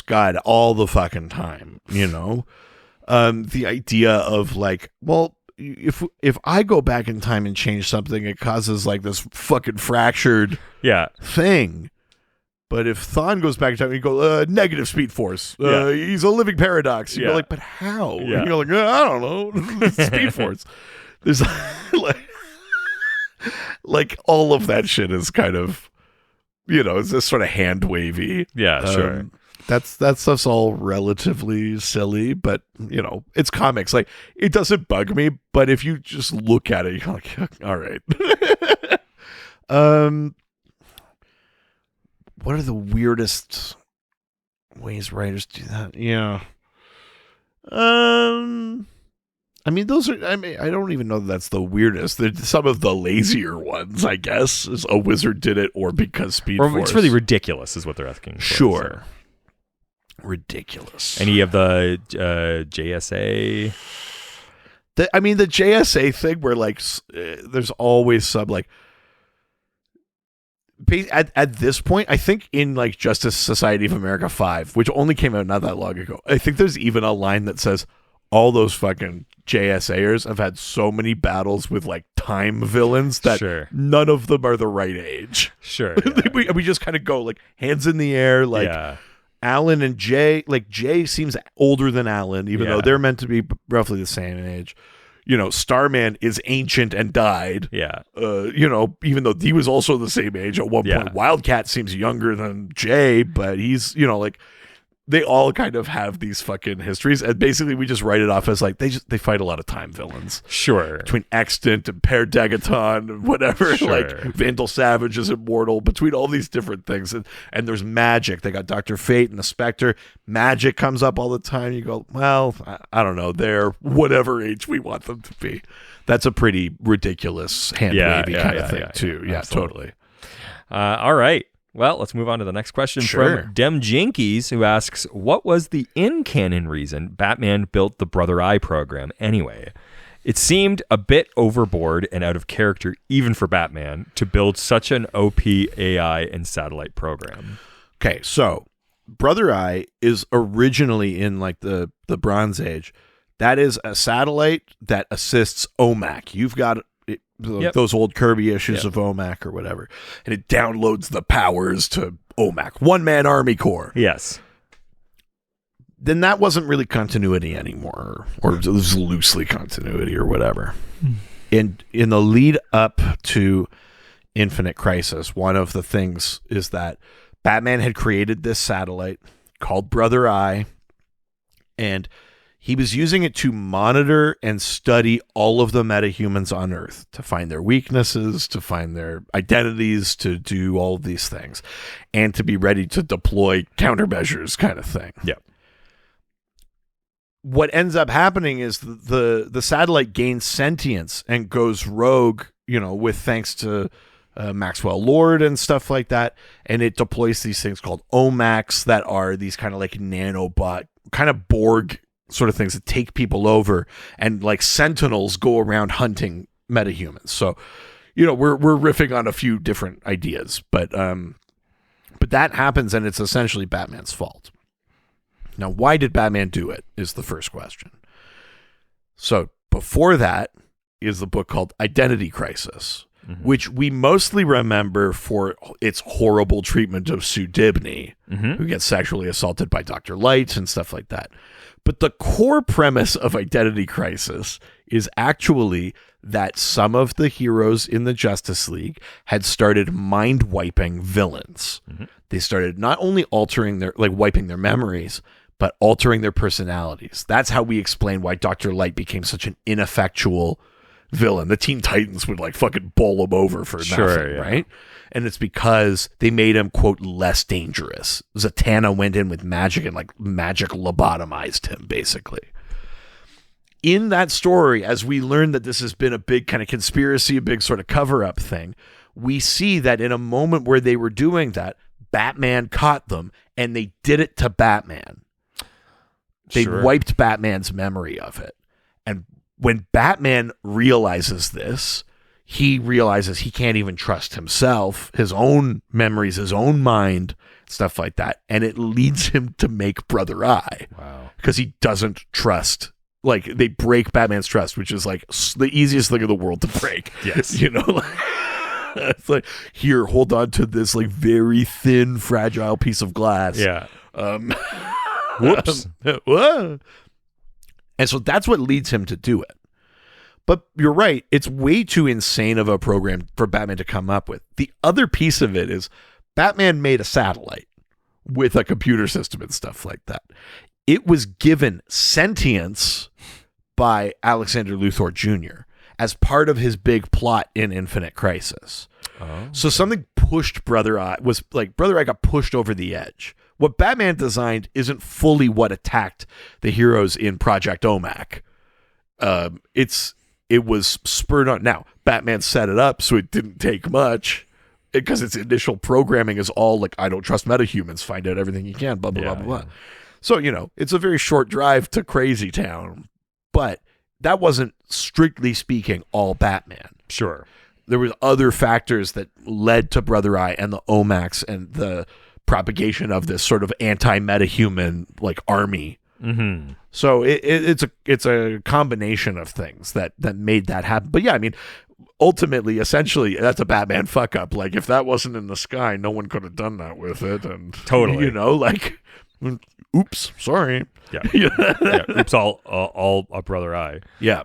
God, all the fucking time, you know. The idea of like, well, if I go back in time and change something, it causes like this fucking fractured thing. But if Thawne goes back in time, you go, negative Speed Force. He's a living paradox. You're like, but how? Yeah. And you're like, I don't know. Speed Force. There's like all of that shit is kind of it's this sort of hand wavy. Yeah, sure. That stuff's all relatively silly, but it's comics. Like, it doesn't bug me, but if you just look at it, you're like, all right. What are the weirdest ways writers do that? Yeah. Those are. I don't even know that that's the weirdest. Some of the lazier ones, I guess, is a wizard did it, or because Speed Force. It's really ridiculous, is what they're asking for. Sure. So. Ridiculous. Any of the JSA? The JSA thing where like there's always some like. At this point, I think in like Justice Society of America 5, which only came out not that long ago, I think there's even a line that says all those fucking JSAers have had so many battles with like time villains that none of them are the right age. Sure. Yeah. we just kind of go like hands in the air, like Alan and Jay. Like Jay seems older than Alan, even though they're meant to be roughly the same age. Starman is ancient and died. Yeah. Even though he was also the same age at one point. Wildcat seems younger than Jay, but he's, like, they all kind of have these fucking histories. And basically we just write it off as like, they fight a lot of time villains. Sure. Between Extant and Per Degaton and whatever. Sure. Like, Vandal Savage is immortal. Between all these different things. And there's magic. They got Dr. Fate and the Spectre. Magic comes up all the time. You go, well, I don't know. They're whatever age we want them to be. That's a pretty ridiculous hand-wavy kind of thing, too. Yeah, absolutely. Totally. All right. Well, let's move on to the next question from Dem Jinkies, who asks, what was the in-canon reason Batman built the Brother Eye program anyway? It seemed a bit overboard and out of character, even for Batman, to build such an OP AI and satellite program. Okay, so Brother Eye is originally in like the Bronze Age. That is a satellite that assists OMAC. You've got those old Kirby issues of OMAC or whatever, and it downloads the powers to OMAC, one-man army corps. Yes. Then that wasn't really continuity anymore, or it was loosely continuity or whatever. In the lead up to Infinite Crisis, one of the things is that Batman had created this satellite called Brother Eye, and he was using it to monitor and study all of the metahumans on Earth, to find their weaknesses, to find their identities, to do all of these things, and to be ready to deploy countermeasures kind of thing. Yeah. What ends up happening is the satellite gains sentience and goes rogue, with thanks to Maxwell Lord and stuff like that, and it deploys these things called OMACs that are these kind of like nanobot, kind of Borg sort of things that take people over, and like sentinels go around hunting metahumans. So, we're riffing on a few different ideas, but that happens, and it's essentially Batman's fault. Now, why did Batman do it is the first question. So before that is the book called Identity Crisis, which we mostly remember for its horrible treatment of Sue Dibney, who gets sexually assaulted by Dr. Light and stuff like that. But the core premise of Identity Crisis is actually that some of the heroes in the Justice League had started mind-wiping villains. They started not only wiping their memories, but altering their personalities. That's how we explain why Dr. Light became such an ineffectual villain. The Teen Titans would like fucking bowl him over for nothing, right? And it's because they made him, quote, less dangerous. Zatanna went in with magic and like magic lobotomized him, basically. In that story, as we learn that this has been a big kind of conspiracy, a big sort of cover-up thing, we see that in a moment where they were doing that, Batman caught them, and they did it to Batman. They wiped Batman's memory of it. And when Batman realizes this, he realizes he can't even trust himself, his own memories, his own mind, stuff like that. And it leads him to make Brother Eye. Wow. Because he doesn't trust. Like, they break Batman's trust, which is like the easiest thing in the world to break. Yes. It's like, here, hold on to this like very thin, fragile piece of glass. Yeah. Whoops. And so that's what leads him to do it. But you're right. It's way too insane of a program for Batman to come up with. The other piece of it is Batman made a satellite with a computer system and stuff like that. It was given sentience by Alexander Luthor Jr. as part of his big plot in Infinite Crisis. Oh. So something pushed Brother Eye, Brother Eye got pushed over the edge. What Batman designed isn't fully what attacked the heroes in Project OMAC. It was spurred on. Now, Batman set it up so it didn't take much, because its initial programming is all like, I don't trust metahumans, find out everything you can, blah, blah, blah, blah, blah. So, it's a very short drive to Crazy Town, but that wasn't, strictly speaking, all Batman. Sure. There was other factors that led to Brother Eye and the OMACs and the propagation of this sort of anti-metahuman like army. Mm-hmm. So it's a combination of things that made that happen. But yeah, I mean, ultimately, essentially, that's a Batman fuck up. Like, if that wasn't in the sky, no one could have done that with it. And totally, like, oops, sorry. Yeah, yeah. Oops, all a Brother Eye. Yeah.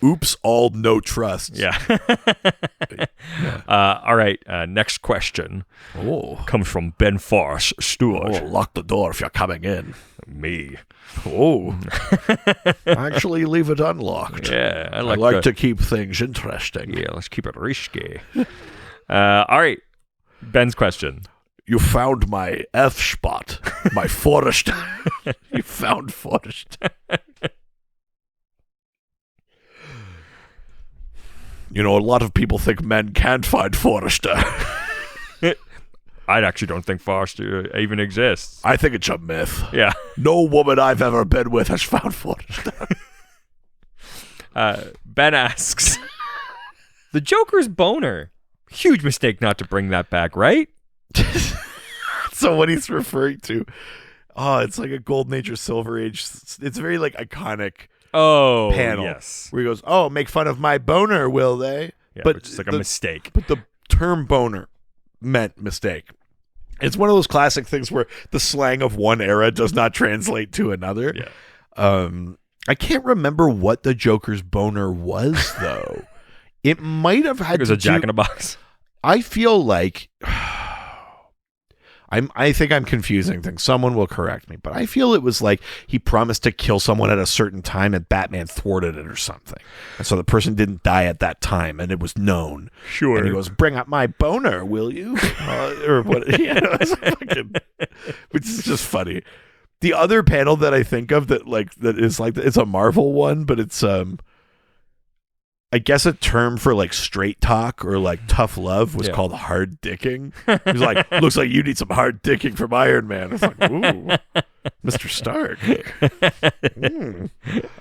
Oops, all no trust. Yeah. All right. Next question. Comes from Ben Force Stewart. Lock the door if you're coming in. Me. Actually, leave it unlocked. Yeah, I like to keep things interesting. Yeah, let's keep it risky. All right. Ben's question. You found my F spot, my forest. You found forest. A lot of people think men can't find Forrester. I actually don't think Forrester even exists. I think it's a myth. Yeah. No woman I've ever been with has found Forrester. Ben asks, the Joker's boner. Huge mistake not to bring that back, right? So what he's referring to, it's like a Golden Age or Silver Age. It's very like iconic. Panel, yes. Where he goes, make fun of my boner, will they? Yeah, but which is like a mistake. But the term boner meant mistake. It's one of those classic things where the slang of one era does not translate to another. Yeah. I can't remember what the Joker's boner was, though. It might have had it was a Jack in a Box. I feel like I think I'm confusing things. Someone will correct me, but I feel it was like he promised to kill someone at a certain time and Batman thwarted it or something. And so the person didn't die at that time and it was known. Sure. And he goes, bring up my boner, will you? Or what? Which is just funny. The other panel that I think of that is like, it's a Marvel one, but it's, I guess a term for like straight talk or like tough love was called hard dicking. He's like, looks like you need some hard dicking from Iron Man. It's like, ooh, Mr. Stark.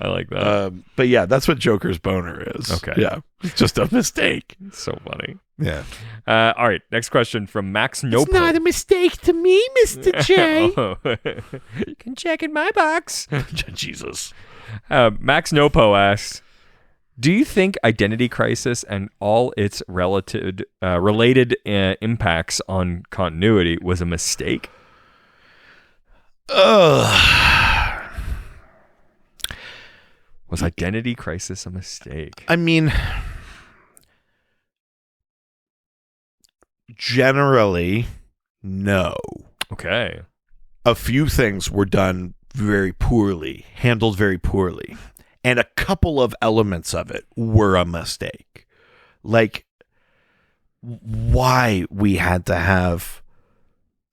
I like that. But yeah, that's what Joker's boner is. Okay. Yeah. It's just a mistake. It's so funny. Yeah. All right. Next question from Max Nopo. It's not a mistake to me, Mr. J. You can check in my box. Jesus. Max Nopo asks, do you think Identity Crisis and all its related impacts on continuity was a mistake? Was Identity Crisis a mistake? I mean, generally, no. Okay. A few things were done very poorly, handled very poorly. And a couple of elements of it were a mistake. Like, why we had to have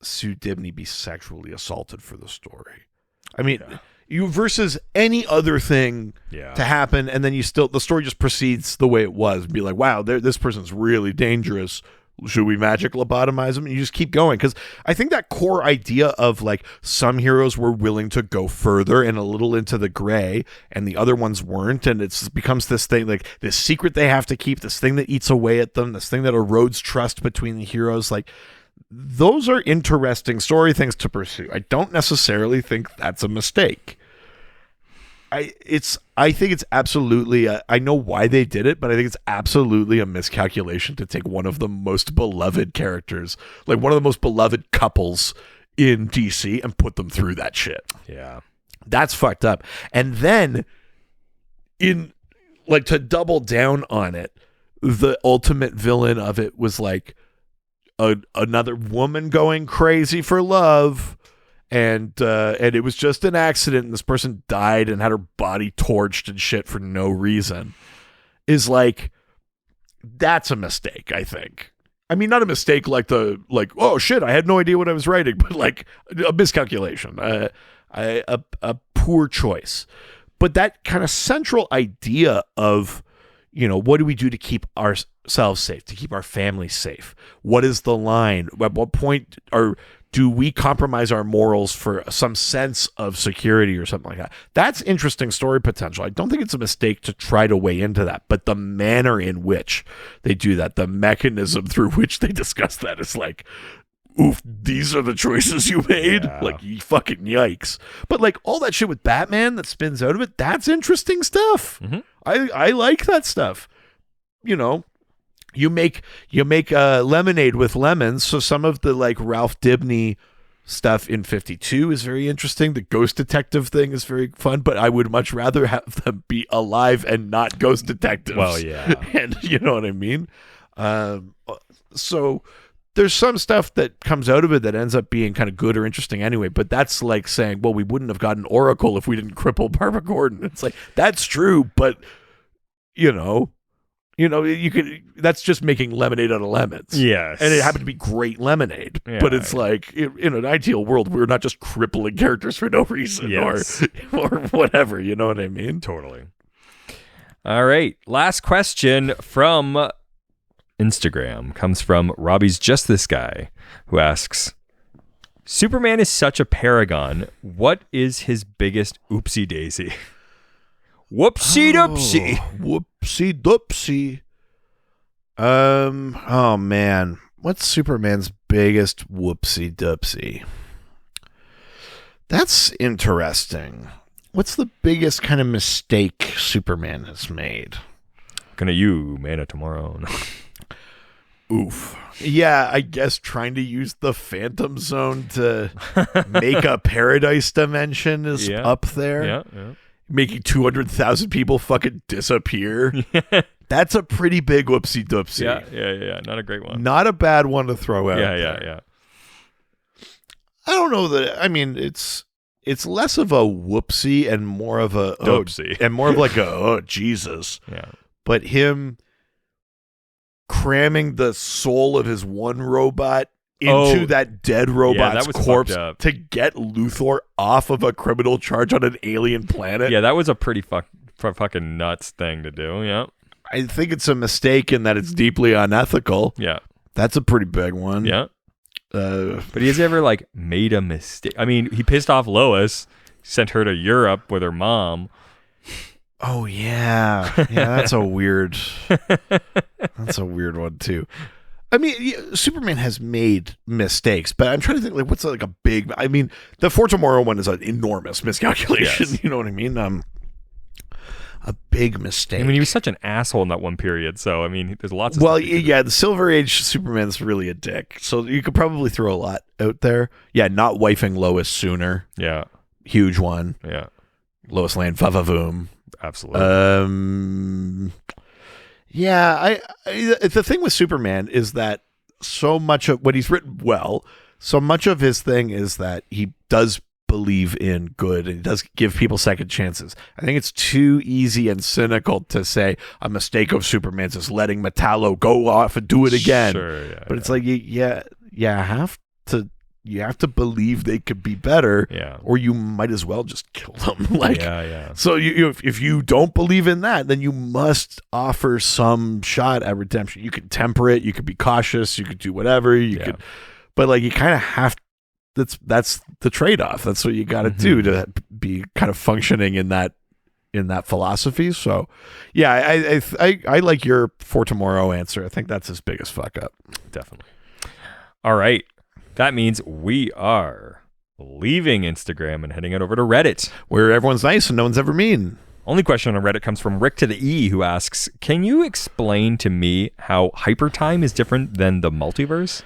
Sue Dibney be sexually assaulted for the story. I mean, you versus any other thing to happen, and then the story just proceeds the way it was. Be like, wow, this person's really dangerous. Should we magic lobotomize them? And you just keep going. Because I think that core idea of like some heroes were willing to go further and a little into the gray and the other ones weren't. And it becomes this thing, like this secret they have to keep, this thing that eats away at them, this thing that erodes trust between the heroes. Like, those are interesting story things to pursue. I don't necessarily think that's a mistake. I think it's absolutely I know why they did it, but I think it's absolutely a miscalculation to take one of the most beloved characters, like one of the most beloved couples in DC, and put them through that shit. Yeah. That's fucked up. And then to double down on it, the ultimate villain of it was like another woman going crazy for love, and it was just an accident, and this person died and had her body torched and shit for no reason, is like, that's a mistake, I think. I mean, not a mistake like oh shit, I had no idea what I was writing, but like a miscalculation, a poor choice. But that kind of central idea of, what do we do to keep ourselves safe, to keep our families safe? What is the line? At what point do we compromise our morals for some sense of security or something like that? That's interesting story potential. I don't think it's a mistake to try to weigh into that, but the manner in which they do that, the mechanism through which they discuss that is like, oof, these are the choices you made. Yeah. Like, fucking yikes. But like all that shit with Batman that spins out of it, that's interesting stuff. Mm-hmm. I like that stuff. You make lemonade with lemons. So some of the like Ralph Dibny stuff in 52 is very interesting. The ghost detective thing is very fun, but I would much rather have them be alive and not ghost detectives. Well, yeah. And you know what I mean? So there's some stuff that comes out of it that ends up being kind of good or interesting anyway, but that's like saying, well, we wouldn't have gotten Oracle if we didn't cripple Barbara Gordon. It's like, that's true, but you could. That's just making lemonade out of lemons. Yes. And it happened to be great lemonade. Yeah, but it's like, in an ideal world, we're not just crippling characters for no reason Yes. or whatever. You know what I mean? Totally. All right. Last question from Instagram comes from Robbie's Just This Guy, who asks, Superman is such a paragon. What is his biggest oopsie daisy? Whoopsie doopsie. Whoopsie doopsie. Oh man. What's Superman's biggest whoopsie doopsie? That's interesting. What's the biggest kind of mistake Superman has made? Gonna you, Man of Tomorrow. Oof. Yeah, I guess trying to use the Phantom Zone to make a paradise dimension is up there. Yeah. Making 200,000 people fucking disappear. That's a pretty big whoopsie doopsie. Yeah. Not a great one. Not a bad one to throw out. Yeah. I don't know that. I mean, it's less of a whoopsie and more of a doopsie, and more of like a Jesus. Yeah. But him cramming the soul of his one robot into that dead robot's corpse to get Luthor off of a criminal charge on an alien planet. Yeah, that was a pretty fucking nuts thing to do. Yeah. I think it's a mistake in that it's deeply unethical. Yeah. That's a pretty big one. Yeah. But has he ever like made a mistake? I mean, he pissed off Lois, sent her to Europe with her mom. Oh yeah. Yeah, that's a weird one too. I mean, Superman has made mistakes, but I'm trying to think like what's like a big. I mean, the For Tomorrow one is an enormous miscalculation. Yes. You know what I mean? A big mistake. I mean, he was such an asshole in that one period. So I mean, there's lots of. Well, yeah, the Silver Age Superman's really a dick. So you could probably throw a lot out there. Yeah, not wifing Lois sooner. Yeah, huge one. Yeah, Lois Lane, Vavavoom. Absolutely. Yeah, the thing with Superman is that so much of what he's written well, so much of his thing is that he does believe in good and he does give people second chances. I think it's too easy and cynical to say a mistake of Superman's is letting Metallo go off and do it again. Sure, yeah, but it's like you have to believe they could be better, or you might as well just kill them. So if you don't believe in that, then you must offer some shot at redemption. You could temper it, you could be cautious, you could do whatever you could, but like you kind of have. That's the trade-off. That's what you got to do to be kind of functioning in that philosophy. So, yeah, I like your For Tomorrow answer. I think that's his biggest fuck up. Definitely. All right. That means we are leaving Instagram and heading it over to Reddit, where everyone's nice and no one's ever mean. Only question on Reddit comes from Rick to the E, who asks, "Can you explain to me how hypertime is different than the multiverse?"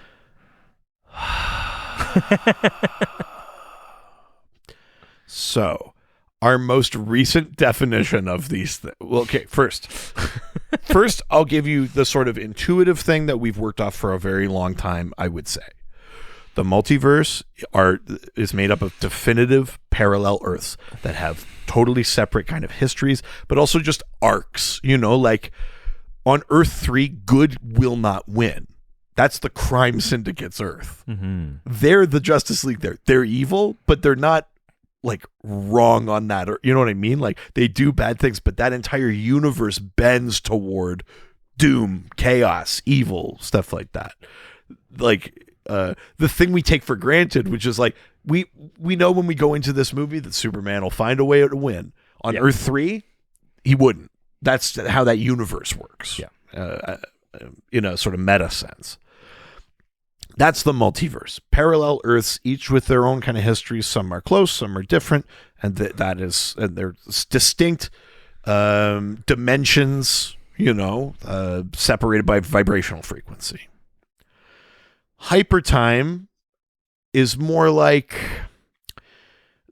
So, our most recent definition of these well, okay, first, First, I'll give you the sort of intuitive thing that we've worked off for a very long time, I would say. The multiverse is made up of definitive parallel Earths that have totally separate kind of histories, but also just arcs. Like on Earth 3, good will not win. That's the crime syndicate's Earth. Mm-hmm. They're the Justice League. They're evil, but they're not like wrong on that. Or, you know what I mean? Like they do bad things, but that entire universe bends toward doom, chaos, evil, stuff like that. Like the thing we take for granted, which is like we know when we go into this movie that Superman will find a way to win. On Earth 3, he wouldn't. That's how that universe works. Yeah. In a sort of meta sense. That's the multiverse. Parallel Earths, each with their own kind of histories. Some are close, some are different, and they're distinct dimensions, separated by vibrational frequency. Hypertime is more like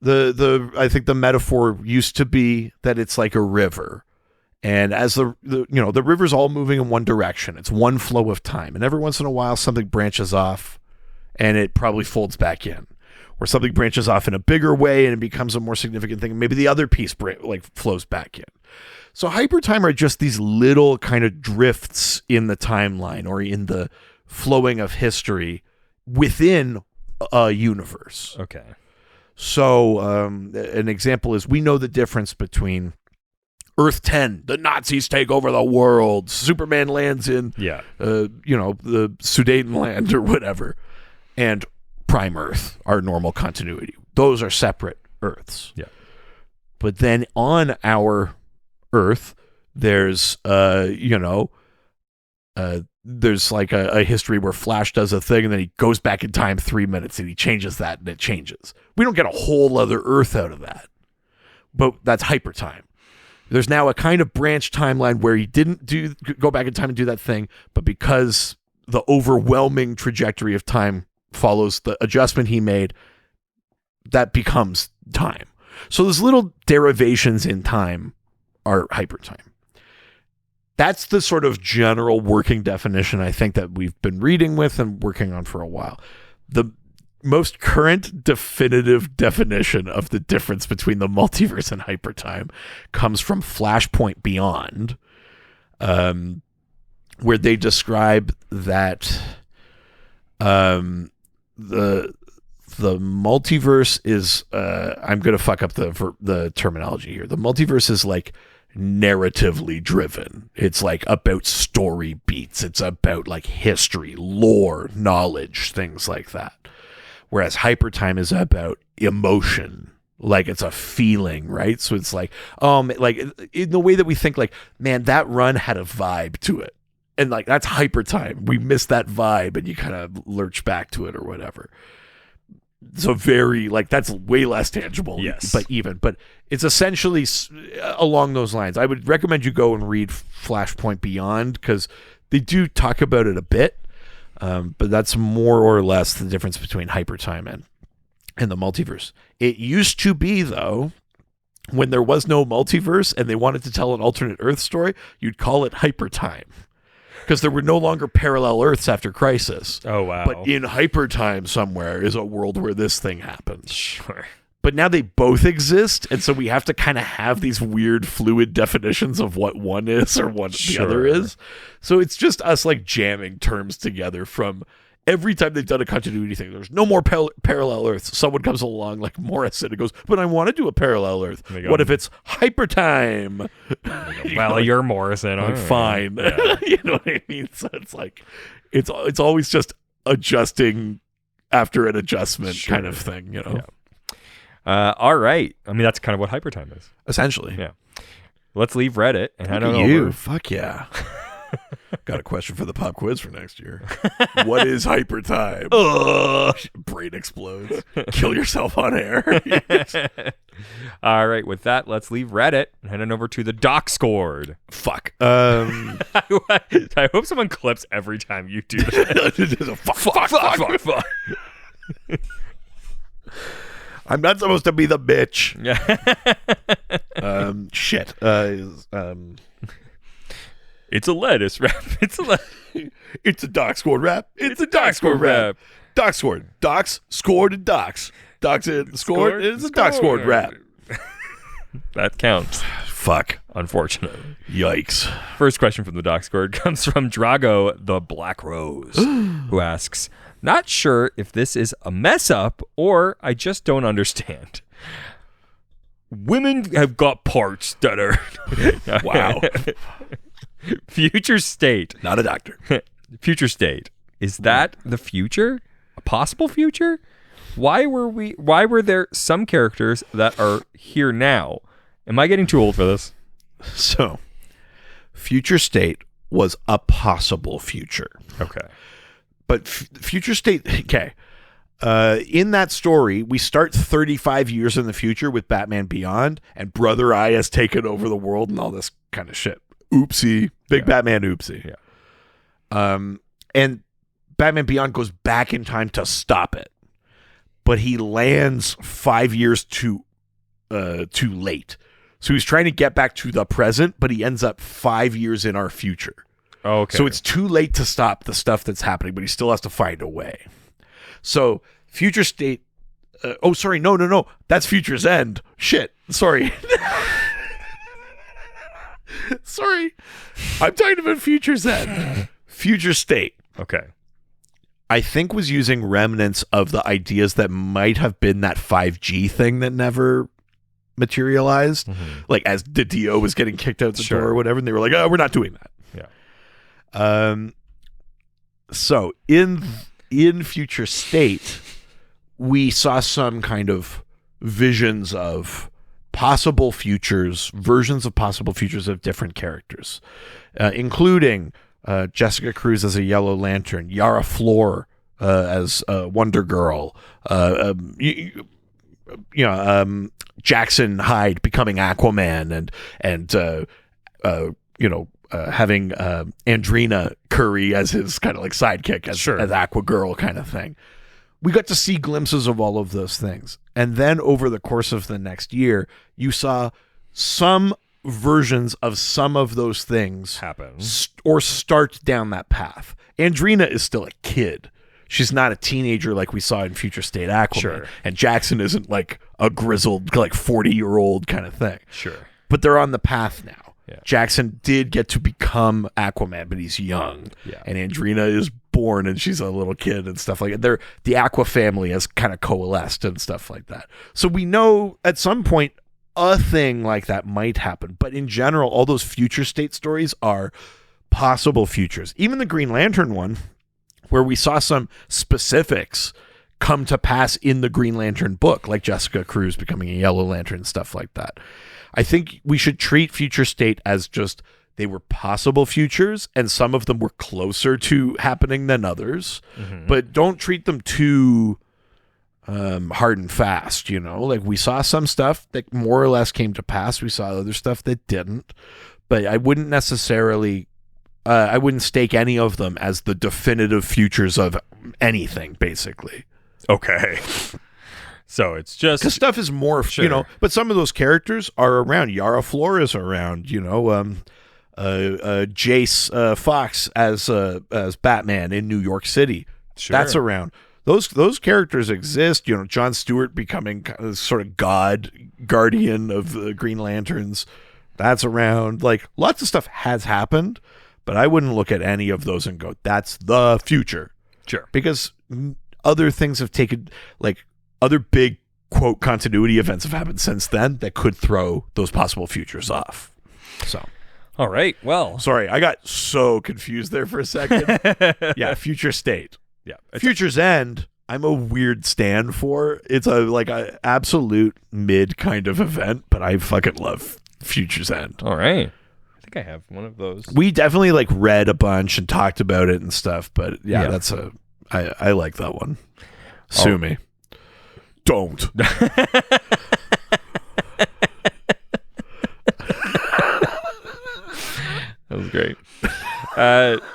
I think the metaphor used to be that it's like a river. And as the river's all moving in one direction, it's one flow of time. And every once in a while, something branches off and it probably folds back in. Or something branches off in a bigger way and it becomes a more significant thing. And maybe the other piece flows back in. So hypertime are just these little kind of drifts in the timeline or in the flowing of history within a universe. Okay. So an example is we know the difference between Earth 10, the Nazis take over the world. Superman lands in, the Sudetenland or whatever. And Prime Earth, our normal continuity. Those are separate Earths. Yeah. But then on our Earth, there's, there's like a history where Flash does a thing and then he goes back in time 3 minutes and he changes that and it changes. We don't get a whole other Earth out of that. But that's hypertime. There's now a kind of branch timeline where he didn't go back in time and do that thing, but because the overwhelming trajectory of time follows the adjustment he made, that becomes time. So those little derivations in time are hypertime. That's the sort of general working definition I think that we've been reading with and working on for a while. The most current definitive definition of the difference between the multiverse and hypertime comes from Flashpoint Beyond, where they describe that the multiverse is I'm going to fuck up the terminology here. The multiverse is like narratively driven. It's like about story beats. It's about like history, lore, knowledge, things like that. Whereas hypertime is about emotion, like it's a feeling, right? So it's like in the way that we think, like, man, that run had a vibe to it, and like that's hypertime. We miss that vibe, and you kind of lurch back to it or whatever. So very like that's way less tangible, yes, but it's essentially along those lines. I would recommend you go and read Flashpoint Beyond because they do talk about it a bit. But that's more or less the difference between hypertime and the multiverse. It used to be, though, when there was no multiverse and they wanted to tell an alternate Earth story, you'd call it hypertime. Because there were no longer parallel Earths after Crisis. Oh, wow. But in hypertime somewhere is a world where this thing happens. Sure. But now they both exist, and so we have to kind of have these weird fluid definitions of what one is or what the other is. So it's just us like jamming terms together from every time they've done a continuity thing. There's no more parallel Earths. Someone comes along like Morrison and goes, but I want to do a parallel Earth. What if it's hypertime? Well, you're Morrison. Like, fine. Yeah. You know what I mean? So it's like, it's always just adjusting after an adjustment kind of thing, Yeah. All right. I mean, that's kind of what hypertime is. Essentially. Yeah. Let's leave Reddit and head on you. over. Fuck yeah. Got a question for the pop quiz for next year. What is hypertime? Brain explodes. Kill yourself on air. All right. With that, let's leave Reddit and head on over to the doc scored. Fuck. I hope someone clips every time you do that. fuck. I'm not supposed to be the bitch. Yeah. Shit. It's a lettuce wrap. It's a It's a Doc scored rap. It's a Doc scored rap. Doc scored. Docs scored and Docs. Docs scored. It's a Doc scored rap. That counts. Fuck. Unfortunately. Yikes. First question from the Doc Scored comes from Drago the Black Rose, who asks, not sure if this is a mess up or I just don't understand. Women have got parts that are... Wow. Future state. Not a doctor. Future state. Is that the future? A possible future? Why were there some characters that are here now? Am I getting too old for this? So, future state was a possible future. Okay. But future state, okay. In that story, we start 35 years in the future with Batman Beyond, and Brother Eye has taken over the world and all this kind of shit. Oopsie. Big Batman oopsie. Yeah. And Batman Beyond goes back in time to stop it. But he lands 5 years too late. So he's trying to get back to the present, but he ends up 5 years in our future. Okay. So it's too late to stop the stuff that's happening, but he still has to find a way. So future state. No. That's Future's End. Shit. Sorry. Sorry. I'm talking about Future's End. Future state. Okay. I think was using remnants of the ideas that might have been that 5G thing that never materialized. Mm-hmm. Like as the DO was getting kicked out the door or whatever, and they were like, "Oh, we're not doing that." Yeah. So in Future State, we saw some kind of visions of possible futures, versions of possible futures of different characters, including Jessica Cruz as a Yellow Lantern, Yara Flor as Wonder Girl, Jackson Hyde becoming Aquaman, and having Andrina Curry as his kind of like sidekick as Aqua Girl kind of thing. We got to see glimpses of all of those things. And then over the course of the next year, you saw some versions of some of those things happen or start down that path. Andrina is still a kid. She's not a teenager like we saw in Future State Aquaman. Sure. And Jackson isn't like a grizzled, like 40-year-old kind of thing. Sure. But they're on the path now. Yeah. Jackson did get to become Aquaman, but he's young. Yeah. And Andrina is born and she's a little kid and stuff like that. The Aqua family has kind of coalesced and stuff like that. So we know at some point a thing like that might happen. But in general, all those future state stories are possible futures. Even the Green Lantern one, where we saw some specifics come to pass in the Green Lantern book, like Jessica Cruz becoming a Yellow Lantern and stuff like that. I think we should treat future state as just they were possible futures, and some of them were closer to happening than others. Mm-hmm. But don't treat them too hard and fast, Like we saw some stuff that more or less came to pass. We saw other stuff that didn't. But I wouldn't necessarily... I wouldn't stake any of them as the definitive futures of anything, basically. Okay. So it's just... Because stuff is more, but some of those characters are around. Yara Flor is around, Jace Fox as Batman in New York City. Sure. That's around. Those characters exist. Jon Stewart becoming kind of sort of guardian of the Green Lanterns. That's around. Like, lots of stuff has happened, but I wouldn't look at any of those and go, that's the future. Sure. Because other things have taken, like, other big, quote, continuity events have happened since then that could throw those possible futures off. So... All right. Well, sorry, I got so confused there for a second. Yeah, future state. Yeah, Future's End. I'm a weird stand for. It's a absolute mid kind of event, but I fucking love Future's End. All right. I think I have one of those. We definitely read a bunch and talked about it and stuff, but yeah. I like that one. Sue me. Don't. That was great.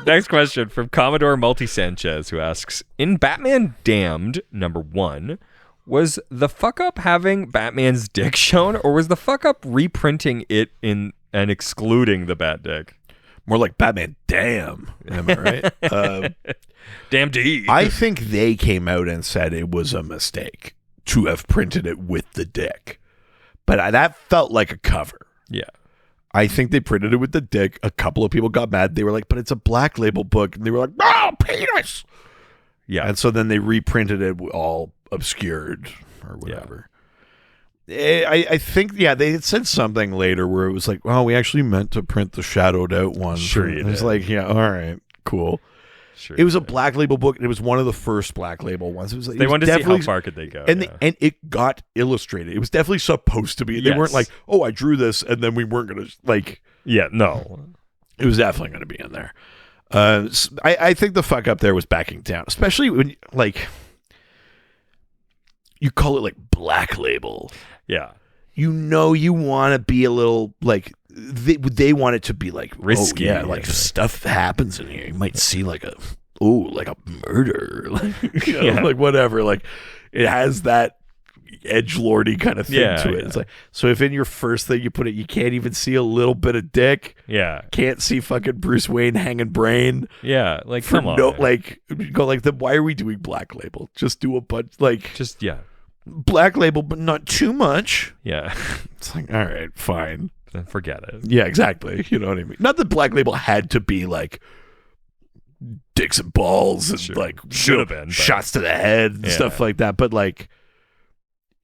Next question from Commodore Multi Sanchez, who asks, in Batman Damned #1, was the fuck up having Batman's dick shown, or was the fuck up reprinting it in and excluding the bat dick? More like Batman. Damn. Am I right? Damn D. I think they came out and said it was a mistake to have printed it with the dick. But that felt like a cover. Yeah. I think they printed it with the dick. A couple of people got mad. They were like, but it's a Black Label book. And they were like, oh, penis. Yeah. And so then they reprinted it all obscured or whatever. I think, they had said something later where it was like, well, we actually meant to print the shadowed out one. Sure you It's did. like, yeah, all right, cool. Sure. It was a Black Label book, and it was one of the first Black Label ones. It was like, They wanted to see how far could they go. and and it got illustrated. It was definitely supposed to be. They weren't like, oh, I drew this, and then we weren't going to, like... Yeah, no. It was definitely going to be in there. I think the fuck up there was backing down, especially when, like, you call it, like, Black Label. Yeah. You know you want to be a little, like, they want it to be, like, risky. Oh, yeah, like, stuff happens in here. You might see, like, a murder. Like, you know, like, whatever. Like, it has that edgelordy kind of thing to it. It's like, so if in your first thing you put it, you can't even see a little bit of dick. Yeah. Can't see fucking Bruce Wayne hanging brain. Yeah. Like, come on. No, like, go like, then why are we doing Black Label? Just do a bunch, like, just, yeah. Black Label, but not too much. Yeah. It's like, all right, fine. Then forget it. Yeah, exactly. You know what I mean? Not that Black Label had to be like dicks and balls and like should have been shots to the head and stuff like that, but like,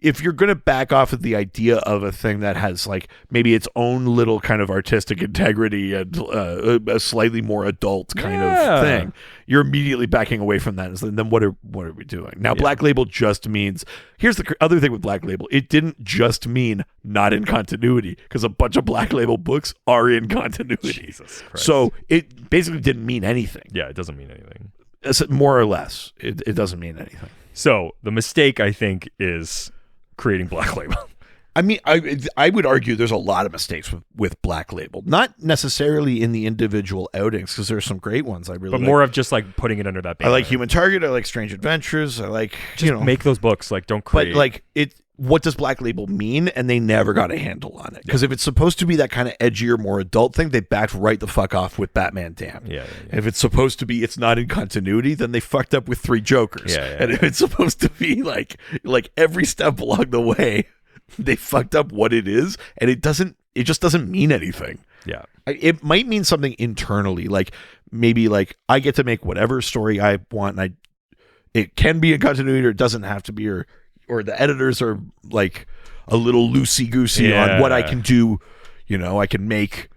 if you're going to back off of the idea of a thing that has like maybe its own little kind of artistic integrity and a slightly more adult kind of thing, you're immediately backing away from that. And then what are we doing? Now, Black Label just means, here's the other thing with Black Label. It didn't just mean not in continuity, because a bunch of Black Label books are in continuity. Jesus Christ. So it basically didn't mean anything. Yeah, it doesn't mean anything. More or less. It doesn't mean anything. So the mistake, I think, is creating Black Label. I mean, I would argue there's a lot of mistakes with Black Label, not necessarily in the individual outings, because there's some great ones I really but like. more of just like putting it under that banner. I like Human Target. I like Strange Adventures. I like just make those books. Like, don't create. But like what does Black Label mean? And they never got a handle on it, because if it's supposed to be that kind of edgier, more adult thing, they backed right the fuck off with Batman Damned. Yeah. If it's supposed to be, it's not in continuity, then they fucked up with 3 Jokers. And if it's supposed to be like every step along the way, they fucked up what it is, and it just doesn't mean anything. Yeah. It might mean something internally, like maybe like I get to make whatever story I want, and it can be in continuity, or it doesn't have to be, or the editors are like a little loosey-goosey on what I can do. You know, I can make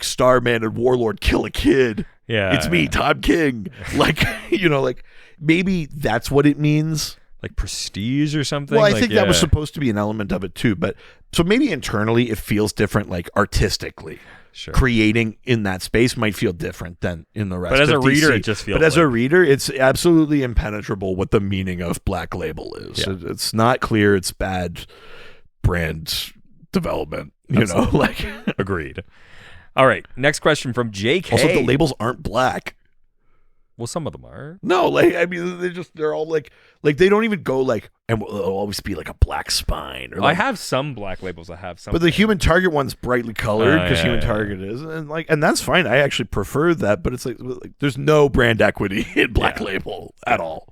Starman and Warlord kill a kid. Yeah. It's me, Tom King. Like, you know, like maybe that's what it means. Like prestige or something. Well, I think that was supposed to be an element of it too, but so maybe internally it feels different, like artistically. Sure. Creating in that space might feel different than in the rest. But as of a reader, DC. it just feels. But as a reader, it's absolutely impenetrable what the meaning of Black Label is. Yeah. It's not clear. It's bad brand development. You know, like agreed. All right, next question from JK. Also, the labels aren't black. Well, some of them are. No, like I mean, they're all like they don't even go like, and it'll always be like a black spine. Or I like, have some Black Labels. I have some, but the Human Target one's brightly colored because Human yeah. Target is, and that's fine. I actually prefer that, but it's like there's no brand equity in Black Label at all.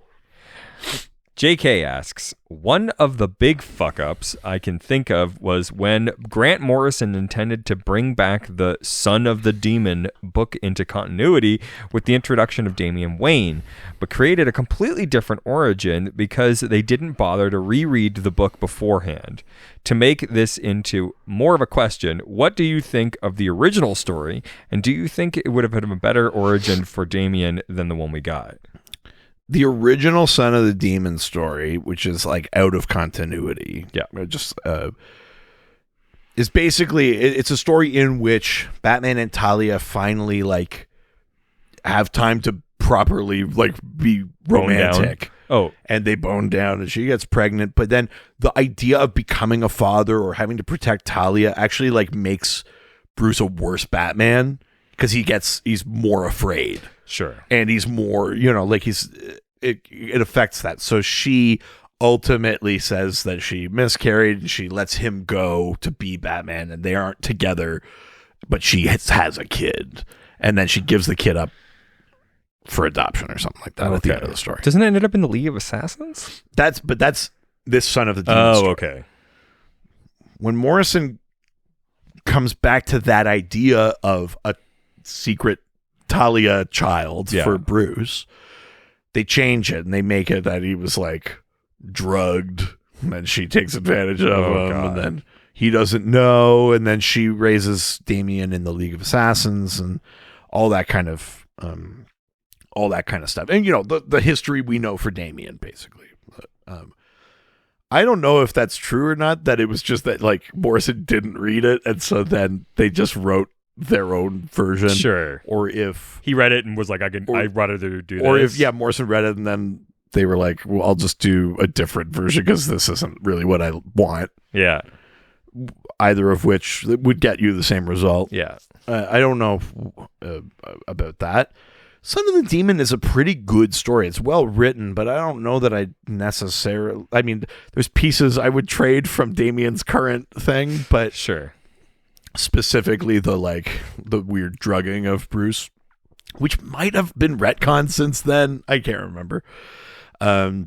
JK asks, one of the big fuck-ups I can think of was when Grant Morrison intended to bring back the Son of the Demon book into continuity with the introduction of Damian Wayne, but created a completely different origin because they didn't bother to reread the book beforehand. To make this into more of a question, what do you think of the original story, and do you think it would have been a better origin for Damian than the one we got? The original Son of the Demon story, which is like out of continuity, just is basically it's a story in which Batman and Talia finally like have time to properly like be romantic. And they bone down, and she gets pregnant. But then the idea of becoming a father or having to protect Talia actually like makes Bruce a worse Batman, because he's more afraid. Sure. And he's more, you know, like it affects that. So she ultimately says that she miscarried, and she lets him go to be Batman, and they aren't together but she has a kid, and then she gives the kid up for adoption or something like that at the end of the story. Doesn't it end up in the League of Assassins? That's this Son of the Demon story. Okay. When Morrison comes back to that idea of a secret Talia child for Bruce, they change it and they make it that he was like drugged, and then she takes advantage of him, and then he doesn't know, and then she raises Damien in the League of Assassins and all that kind of stuff. And the history we know for Damien, basically. I don't know if that's true or not, that it was just that like Morrison didn't read it, and so then they just wrote their own version. Sure. Or if he read it and was like, I'd rather do this. Or if Morrison read it and then they were like, well, I'll just do a different version because this isn't really what I want. Yeah. Either of which would get you the same result. Yeah. I don't know about that. Son of the Demon is a pretty good story. It's well written, but I don't know that I necessarily... I mean, there's pieces I would trade from Damien's current thing, but... Sure. Specifically the weird drugging of Bruce, which might have been retconned since then. I can't remember. I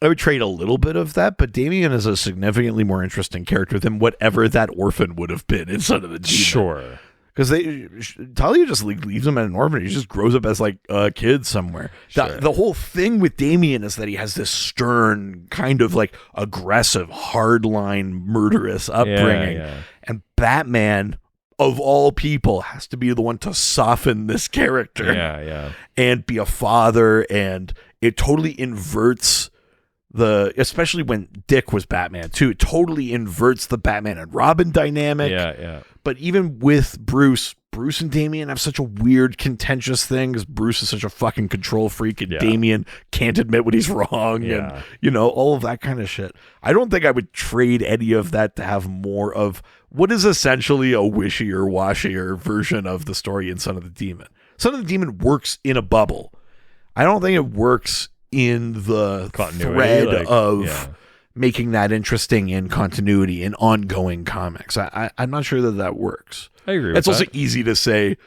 would trade a little bit of that, but Damien is a significantly more interesting character than whatever that orphan would have been in Son of the Demon. Sure. Because Talia just leaves him at an orphanage. He just grows up as like a kid somewhere. Sure. The whole thing with Damien is that he has this stern, kind of like aggressive, hardline, murderous upbringing. Yeah. And Batman, of all people, has to be the one to soften this character. Yeah. And be a father. And it totally inverts especially when Dick was Batman too, it totally inverts the Batman and Robin dynamic. Yeah. But even with Bruce and Damien have such a weird, contentious thing because Bruce is such a fucking control freak and Damien can't admit when he's wrong and, all of that kind of shit. I don't think I would trade any of that to have more of what is essentially a wishier, washier version of the story in Son of the Demon. Son of the Demon works in a bubble. I don't think it works in the thread of making that interesting in continuity in ongoing comics. I'm not sure that works. I agree with It's also easy to say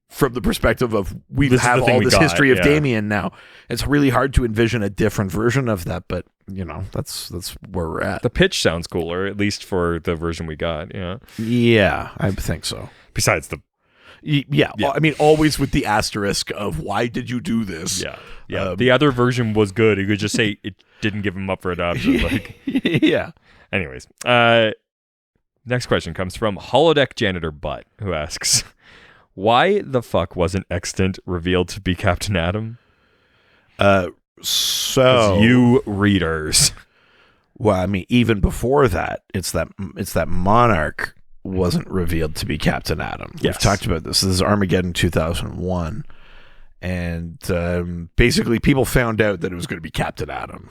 from the perspective of we have all this history of Damien now. It's really hard to envision a different version of that, but that's where we're at. The pitch sounds cooler, at least for the version we got. Yeah, I think so. Besides the I mean, always with the asterisk of why did you do this? Yeah. The other version was good. You could just say it didn't give him up for adoption. Yeah. Anyways, next question comes from Holodeck Janitor Butt, who asks, why the fuck wasn't Extant revealed to be Captain Atom? So you readers. Well, I mean, even before that, it's that Monarch wasn't revealed to be Captain Atom. Yes. We've talked about this. This is Armageddon 2001. And basically people found out that it was going to be Captain Atom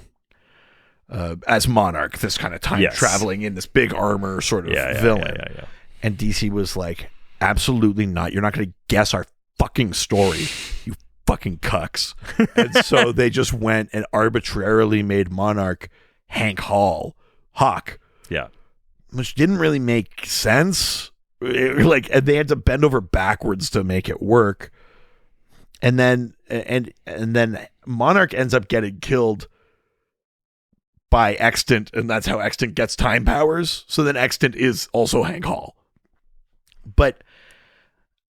as Monarch, this kind of time traveling in this big armor sort of villain. Yeah. And DC was like, absolutely not. You're not going to guess our fucking story, you fucking cucks. And so they just went and arbitrarily made Monarch Hank Hawk. Yeah. Which didn't really make sense. And they had to bend over backwards to make it work. And then Monarch ends up getting killed by Extant, and that's how Extant gets time powers. So then Extant is also Hank Hall. But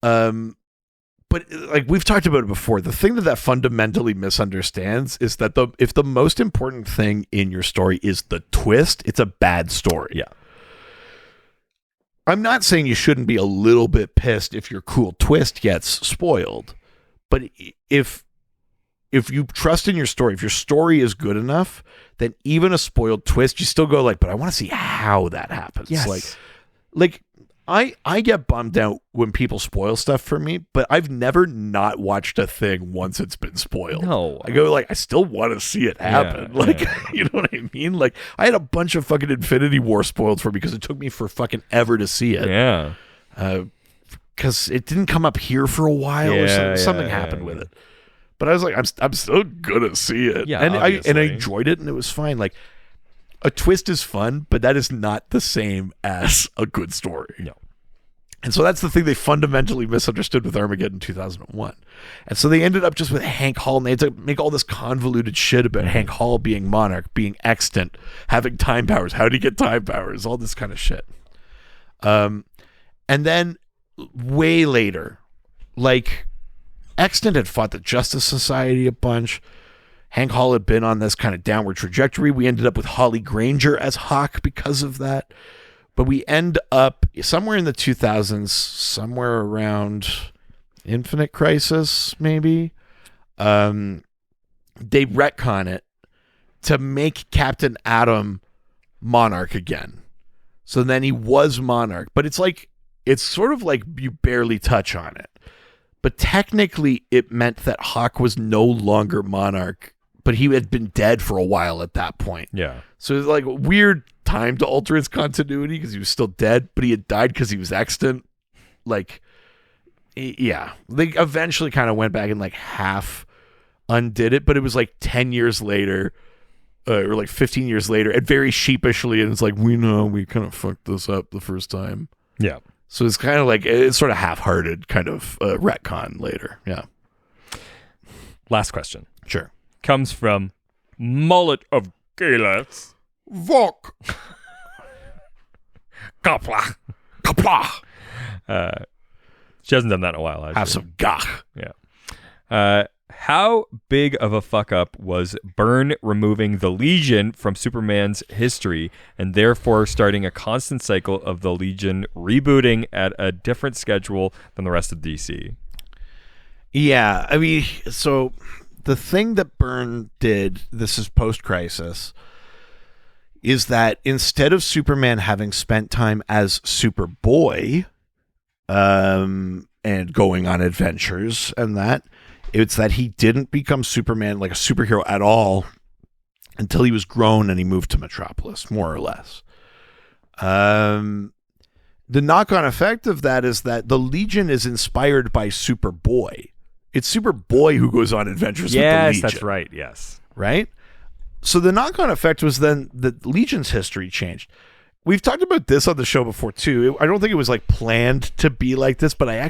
like we've talked about it before, the thing that fundamentally misunderstands is that if the most important thing in your story is the twist, it's a bad story. Yeah. I'm not saying you shouldn't be a little bit pissed if your cool twist gets spoiled, but if you trust in your story, if your story is good enough, then even a spoiled twist, you still go like, but I want to see how that happens. Yes. Like I get bummed out when people spoil stuff for me, but I've never not watched a thing once it's been spoiled. No. I go like, I still want to see it happen. You know what I mean? Like I had a bunch of fucking Infinity War spoiled for me because it took me for fucking ever to see it. Yeah. Because it didn't come up here for a while or something happened with it. But I was like, I'm still gonna see it. Yeah, and I obviously. enjoyed it and it was fine. Like a twist is fun, but that is not the same as a good story. No. And so that's the thing they fundamentally misunderstood with Armageddon 2001. And so they ended up just with Hank Hall, and they had to make all this convoluted shit about Hank Hall being Monarch, being extant, having time powers. How did he get time powers? All this kind of shit. And then way later, like, Extant had fought the Justice Society a bunch. Hank Hall had been on this kind of downward trajectory. We ended up with Holly Granger as Hawk because of that. But we end up somewhere in the 2000s, somewhere around Infinite Crisis, maybe. They retcon it to make Captain Atom Monarch again. So then he was Monarch. But it's sort of like you barely touch on it. But technically, it meant that Hawk was no longer Monarch, but he had been dead for a while at that point. Yeah. So it was like a weird time to alter his continuity because he was still dead, but he had died because he was extant. Like, yeah. They eventually kind of went back and like half undid it, but it was like 10 years later, or like 15 years later, and very sheepishly, and it's like, we know we kind of fucked this up the first time. Yeah. So it's kind of like, it's sort of half-hearted kind of retcon later. Yeah. Last question. Sure. Comes from Mullet of Galas. Vok. Kapla. Kapla. She hasn't done that in a while, actually. Have some gach. Yeah. How big of a fuck up was Byrne removing the Legion from Superman's history and therefore starting a constant cycle of the Legion rebooting at a different schedule than the rest of DC? Yeah, I mean, so the thing that Byrne did, this is post-Crisis, is that instead of Superman having spent time as Superboy and going on adventures and that, it's that he didn't become Superman, like a superhero at all, until he was grown and he moved to Metropolis, more or less. The knock-on effect of that is that the Legion is inspired by Superboy. It's Superboy who goes on adventures with the Legion. Yes, that's right, yes. Right? So the knock-on effect was then the Legion's history changed. We've talked about this on the show before, too. I don't think it was like planned to be like this, but I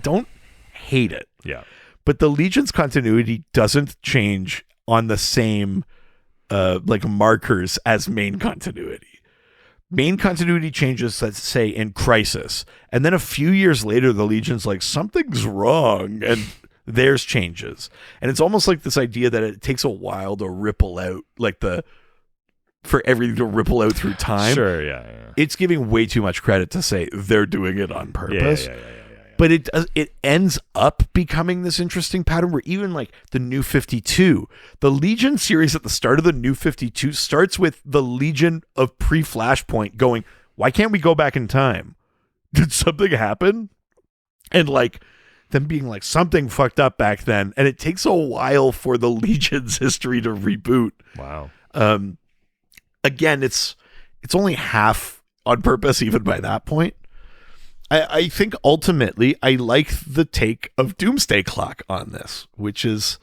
don't hate it. Yeah. But the Legion's continuity doesn't change on the same like markers as main continuity. Main continuity changes, let's say, in Crisis. And then a few years later, the Legion's like, something's wrong. And theirs changes. And it's almost like this idea that it takes a while to ripple out, like for everything to ripple out through time. Sure, yeah. It's giving way too much credit to say they're doing it on purpose. Yeah. But it ends up becoming this interesting pattern where even like the New 52, the Legion series at the start of the New 52 starts with the Legion of pre-Flashpoint going, why can't we go back in time? Did something happen? And like them being like, something fucked up back then. And it takes a while for the Legion's history to reboot. Wow. Again, it's only half on purpose even by that point. I think ultimately I like the take of Doomsday Clock on this, which is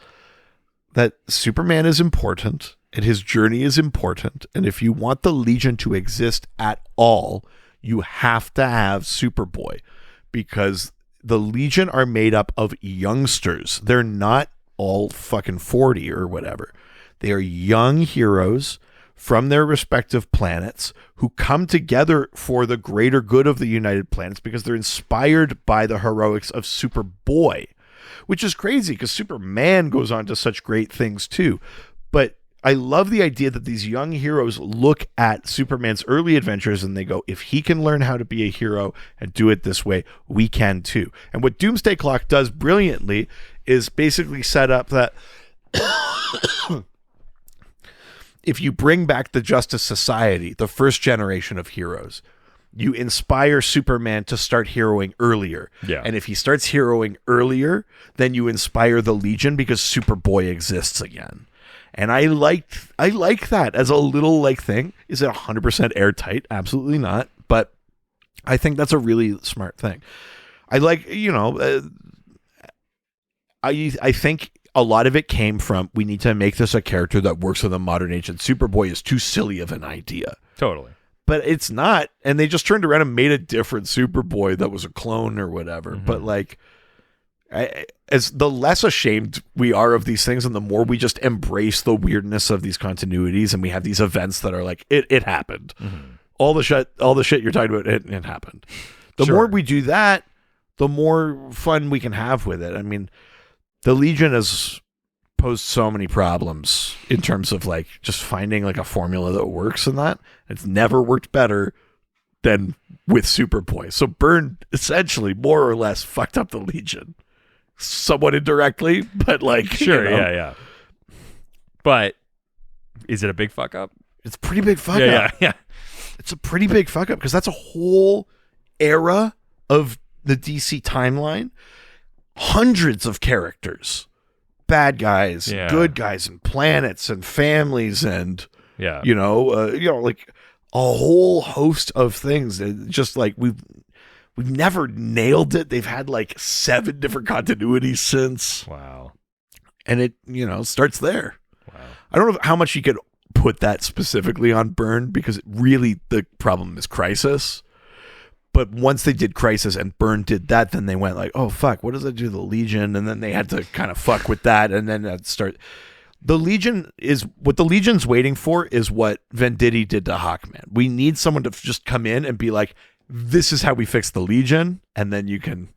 that Superman is important and his journey is important. And if you want the Legion to exist at all, you have to have Superboy, because the Legion are made up of youngsters. They're not all fucking 40 or whatever. They are young heroes from their respective planets who come together for the greater good of the United Planets because they're inspired by the heroics of Superboy, which is crazy because Superman goes on to such great things too. But I love the idea that these young heroes look at Superman's early adventures and they go, if he can learn how to be a hero and do it this way, we can too. And what Doomsday Clock does brilliantly is basically set up that if you bring back the Justice Society, the first generation of heroes, you inspire Superman to start heroing earlier. Yeah. And if he starts heroing earlier, then you inspire the Legion because Superboy exists again. And I like that as a little like thing. Is it 100% airtight? Absolutely not. But I think that's a really smart thing. I like, I think a lot of it came from, we need to make this a character that works in the modern age, and Superboy is too silly of an idea. Totally. but it's not. And they just turned around and made a different Superboy that was a clone or whatever. But like, as the less ashamed we are of these things and the more we just embrace the weirdness of these continuities, and we have these events that are like, it happened. All the shit you're talking about, it happened. The more we do that, the more fun we can have with it. I mean, the Legion has posed so many problems in terms of like just finding like a formula that works in that. It's never worked better than with Superboy. So Byrne essentially more or less fucked up the Legion. Somewhat indirectly, but like, sure, you know, yeah. But is it a big fuck up? it's a pretty big fuck up. Yeah. It's a pretty big fuck up because that's a whole era of the DC timeline. Hundreds of characters, bad guys, good guys, and planets and families, and you know, like a whole host of things. And just like we've never nailed it. They've had like 7 different continuities since. Wow. And it, you know, starts there. Wow. I don't know how much you could put that specifically on Byrne, because really the problem is Crisis. But once they did Crisis and Byrne did that, then they went like, oh, fuck, what does that do to the Legion? And then they had to kind of fuck with that. And then that start. The Legion is what the Legion's waiting for is what Venditti did to Hawkman. We need someone to just come in and be like, this is how we fix the Legion. And then you can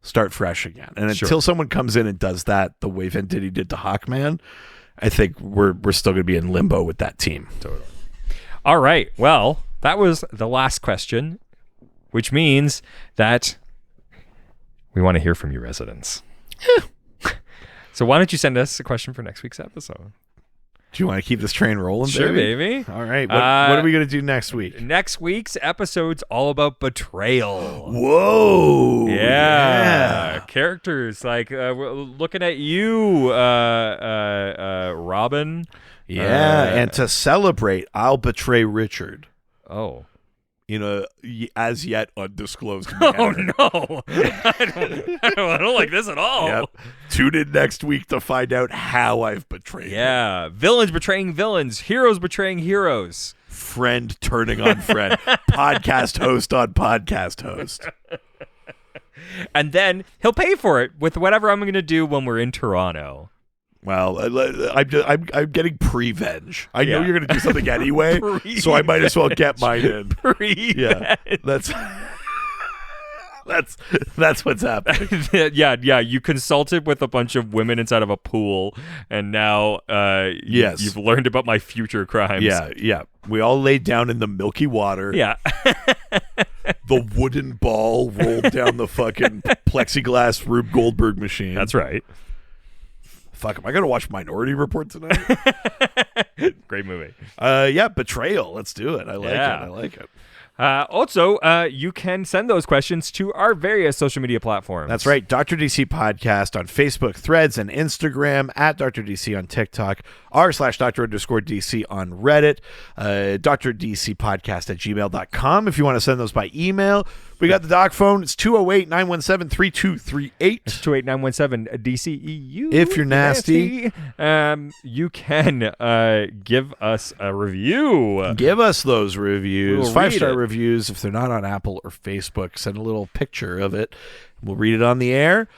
start fresh again. And until someone comes in and does that the way Venditti did to Hawkman, I think we're still going to be in limbo with that team. Totally. All right. Well, that was the last question, which means that we want to hear from you residents. So why don't you send us a question for next week's episode? Do you want to keep this train rolling, Sure, baby. All right. What are we going to do next week? Next week's episode's all about betrayal. Whoa. Yeah. Characters like we're looking at you, Robin. Yeah. And to celebrate, I'll betray Richard. Oh. In a as yet undisclosed Oh manner. no! I don't like this at all. Yep. Tune in next week to find out how I've betrayed him. Yeah, villains betraying villains, heroes betraying heroes, friend turning on friend, podcast host on podcast host. And then he'll pay for it with whatever I'm going to do when we're in Toronto. Well, I'm getting pre-venge. I know you're going to do something anyway, so I might as well get mine in. Pre-venge. Yeah, that's what's happening. Yeah. You consulted with a bunch of women inside of a pool, and now you've learned about my future crimes. Yeah. We all laid down in the milky water. Yeah. The wooden ball rolled down the fucking plexiglass Rube Goldberg machine. That's right. Fuck, am I going to watch Minority Report tonight? Great movie. Betrayal. Let's do it. I like it. Also, you can send those questions to our various social media platforms. That's right. Dr. DC Podcast on Facebook, Threads, and Instagram, at Dr. DC on TikTok, r/Dr_DC on Reddit, Dr. DC Podcast at gmail.com if you want to send those by email. We got the doc phone. It's 208-917-3238. It's 208-917-DCEU. If you're nasty. You can give us a review. Give us those reviews. We'll 5-star reviews. If they're not on Apple or Facebook, send a little picture of it. We'll read it on the air.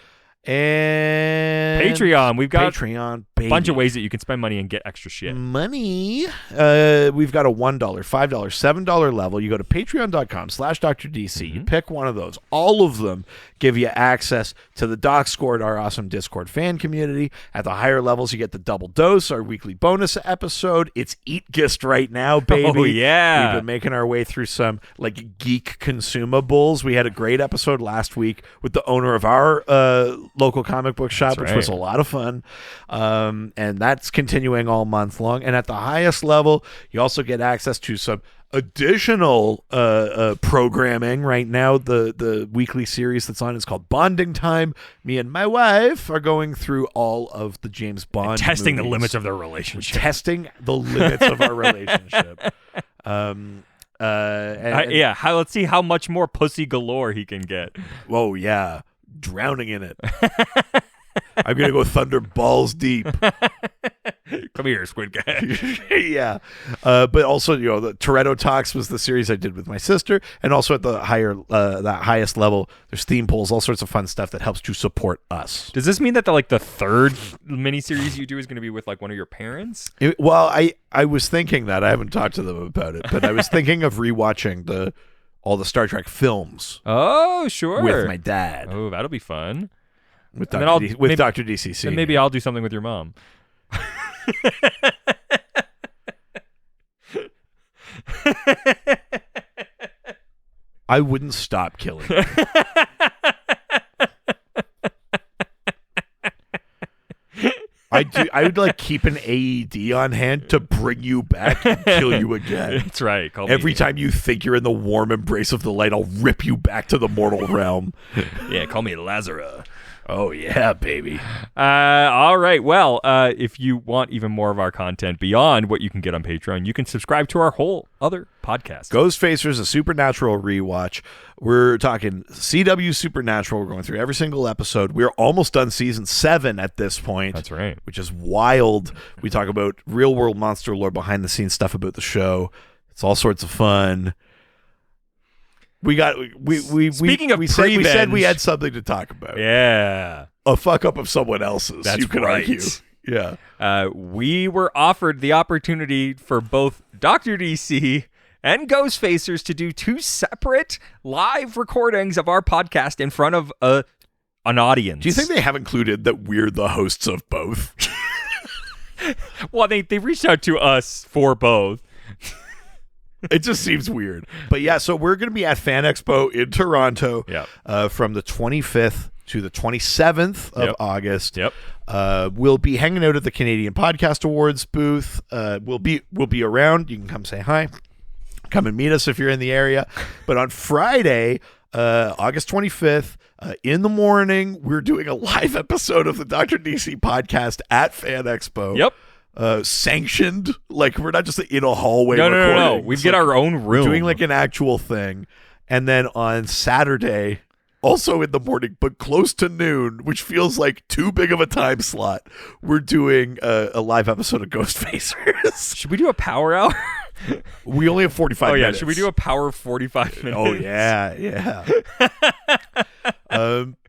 And Patreon. We've got Patreon, a bunch of ways that you can spend money and get extra shit. Money. We've got a $1, $5, $7 level. You go to patreon.com/DrDC. You pick one of those. All of them give you access to the Doc Squad, our awesome Discord fan community. At the higher levels, you get the double dose, our weekly bonus episode. It's Eat Gist right now, baby. Oh, yeah. We've been making our way through some like geek consumables. We had a great episode last week with the owner of our local comic book shop, which was a lot of fun. And that's continuing all month long. And at the highest level, you also get access to some additional programming. Right now, the weekly series that's on is called Bonding Time. Me and my wife are going through all of the James Bond and testing movies. the limits of their relationship. Testing the limits of our relationship. Let's see how much more pussy galore he can get. Whoa, yeah. Drowning in it. I'm going to go thunder balls deep. Come here, Squid Guy. Yeah. But also, the Toretto Talks was the series I did with my sister. And also at the that highest level, there's theme polls, all sorts of fun stuff that helps to support us. Does this mean that the third miniseries you do is going to be with one of your parents? Well, I was thinking that. I haven't talked to them about it, but I was thinking of rewatching all the Star Trek films. Oh, sure. With my dad. Oh, that'll be fun. With Dr. DCC. Then maybe I'll do something with your mom. I wouldn't stop killing you. I would keep an AED on hand to bring you back and kill you again. That's right. Every time you think you're in the warm embrace of the light, I'll rip you back to the mortal realm. Yeah, call me Lazarus. Oh, yeah, baby. All right. Well, if you want even more of our content beyond what you can get on Patreon, you can subscribe to our whole other podcast. Ghostfacers, a Supernatural rewatch. We're talking CW Supernatural. We're going through every single episode. We're almost done season 7 at this point. That's right. Which is wild. We talk about real world monster lore, behind the scenes stuff about the show. It's all sorts of fun. Speaking of we said we had something to talk about. Yeah. A fuck up of someone else's. That's you could right. argue. Yeah. We were offered the opportunity for both Dr. DC and Ghostfacers to do 2 separate live recordings of our podcast in front of an audience. Do you think they have included that we're the hosts of both? Well, they reached out to us for both. It just seems weird. But yeah, so we're going to be at Fan Expo in Toronto from the 25th to the 27th of August. Yep. We'll be hanging out at the Canadian Podcast Awards booth. We'll be around. You can come say hi. Come and meet us if you're in the area. But on Friday, August 25th, in the morning, we're doing a live episode of the Dr. DC podcast at Fan Expo. Yep. Sanctioned, we're not just in a hallway. No. We get our own room. We're doing an actual thing, and then on Saturday, also in the morning, but close to noon, which feels like too big of a time slot, we're doing a live episode of Ghostfacers. Should we do a power hour? We only have 45 minutes. Should we do a power 45 minutes? Oh yeah.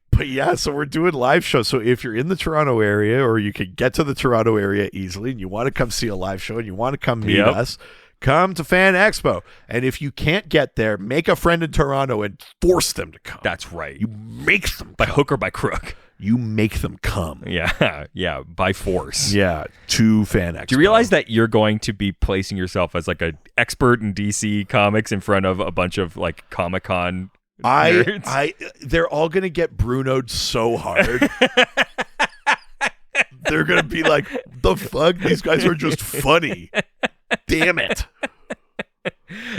But yeah, so we're doing live shows. So if you're in the Toronto area, or you can get to the Toronto area easily, and you want to come see a live show and you want to come meet us, come to Fan Expo. And if you can't get there, make a friend in Toronto and force them to come. That's right. You make them by come. hook or by crook. You make them come. Yeah, by force. Yeah, to Fan Expo. Do you realize that you're going to be placing yourself as an expert in DC comics in front of a bunch of Comic-Con nerds? They're all gonna get Bruno'd so hard. They're gonna be like, the fuck? These guys are just funny. Damn it.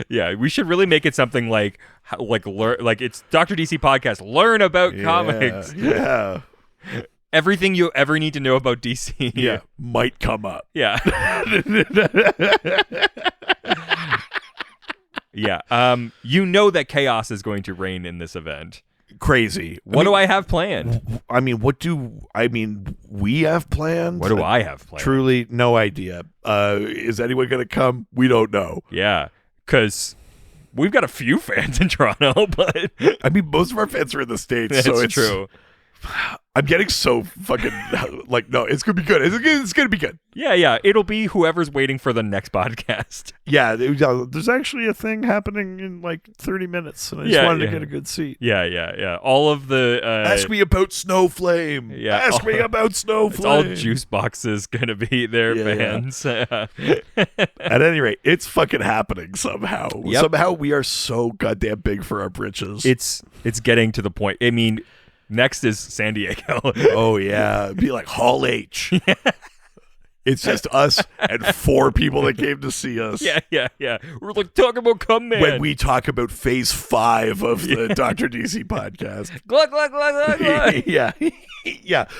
Yeah, we should really make it something like it's Dr. DC podcast. Learn about comics. Yeah. Everything you ever need to know about DC. Might come up. Yeah. Yeah. You know that chaos is going to reign in this event. Crazy. What do I have planned? We have planned? What do I have planned? Truly, no idea. Is anyone going to come? We don't know. Yeah, because we've got a few fans in Toronto, but... most of our fans are in the States, so it's true. I'm getting so fucking no, it's gonna be good. It's gonna be good. Yeah. It'll be whoever's waiting for the next podcast. Yeah, there's actually a thing happening in 30 minutes, and I just wanted to get a good seat. Yeah. All of the ask me about Snowflame. Yeah, ask me about Snowflame. It's all juice boxes gonna be their fans. At any rate, it's fucking happening somehow. Yep. Somehow we are so goddamn big for our britches. It's getting to the point. I mean, next is San Diego. Oh yeah, it'd be like Hall H. Yeah. It's just us and 4 people that came to see us. Yeah. We're talking about Come Man. When we talk about phase 5 of the Dr. DC podcast. Glug, glug, glug, glug, glug. Yeah.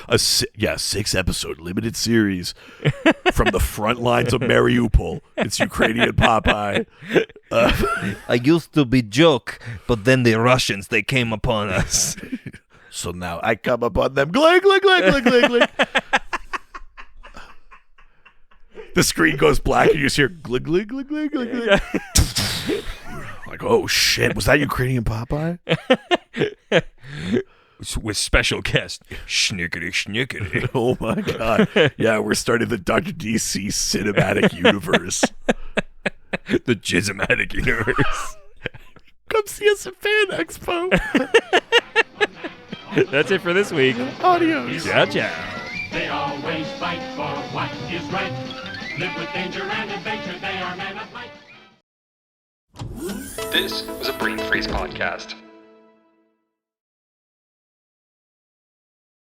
6-episode limited series from the front lines of Mariupol. It's Ukrainian Popeye. I used to be joke, but then the Russians, they came upon us. So now I come upon them. Glug, glug, glug, glug, glug, glug. The screen goes black and you just hear glug, glug, glug, glug, glug, glug. Like, oh shit, was that Ukrainian Popeye? With special guest, Schnickety Schnickety. Oh my god. Yeah, we're starting the Dr. DC cinematic universe. The Jizmatic universe. Come see us at Fan Expo. That's it for this week. Adios. Ciao, ciao. They always fight for what is right. Live with danger and adventure. They are men of might. This was a Brain Freeze podcast.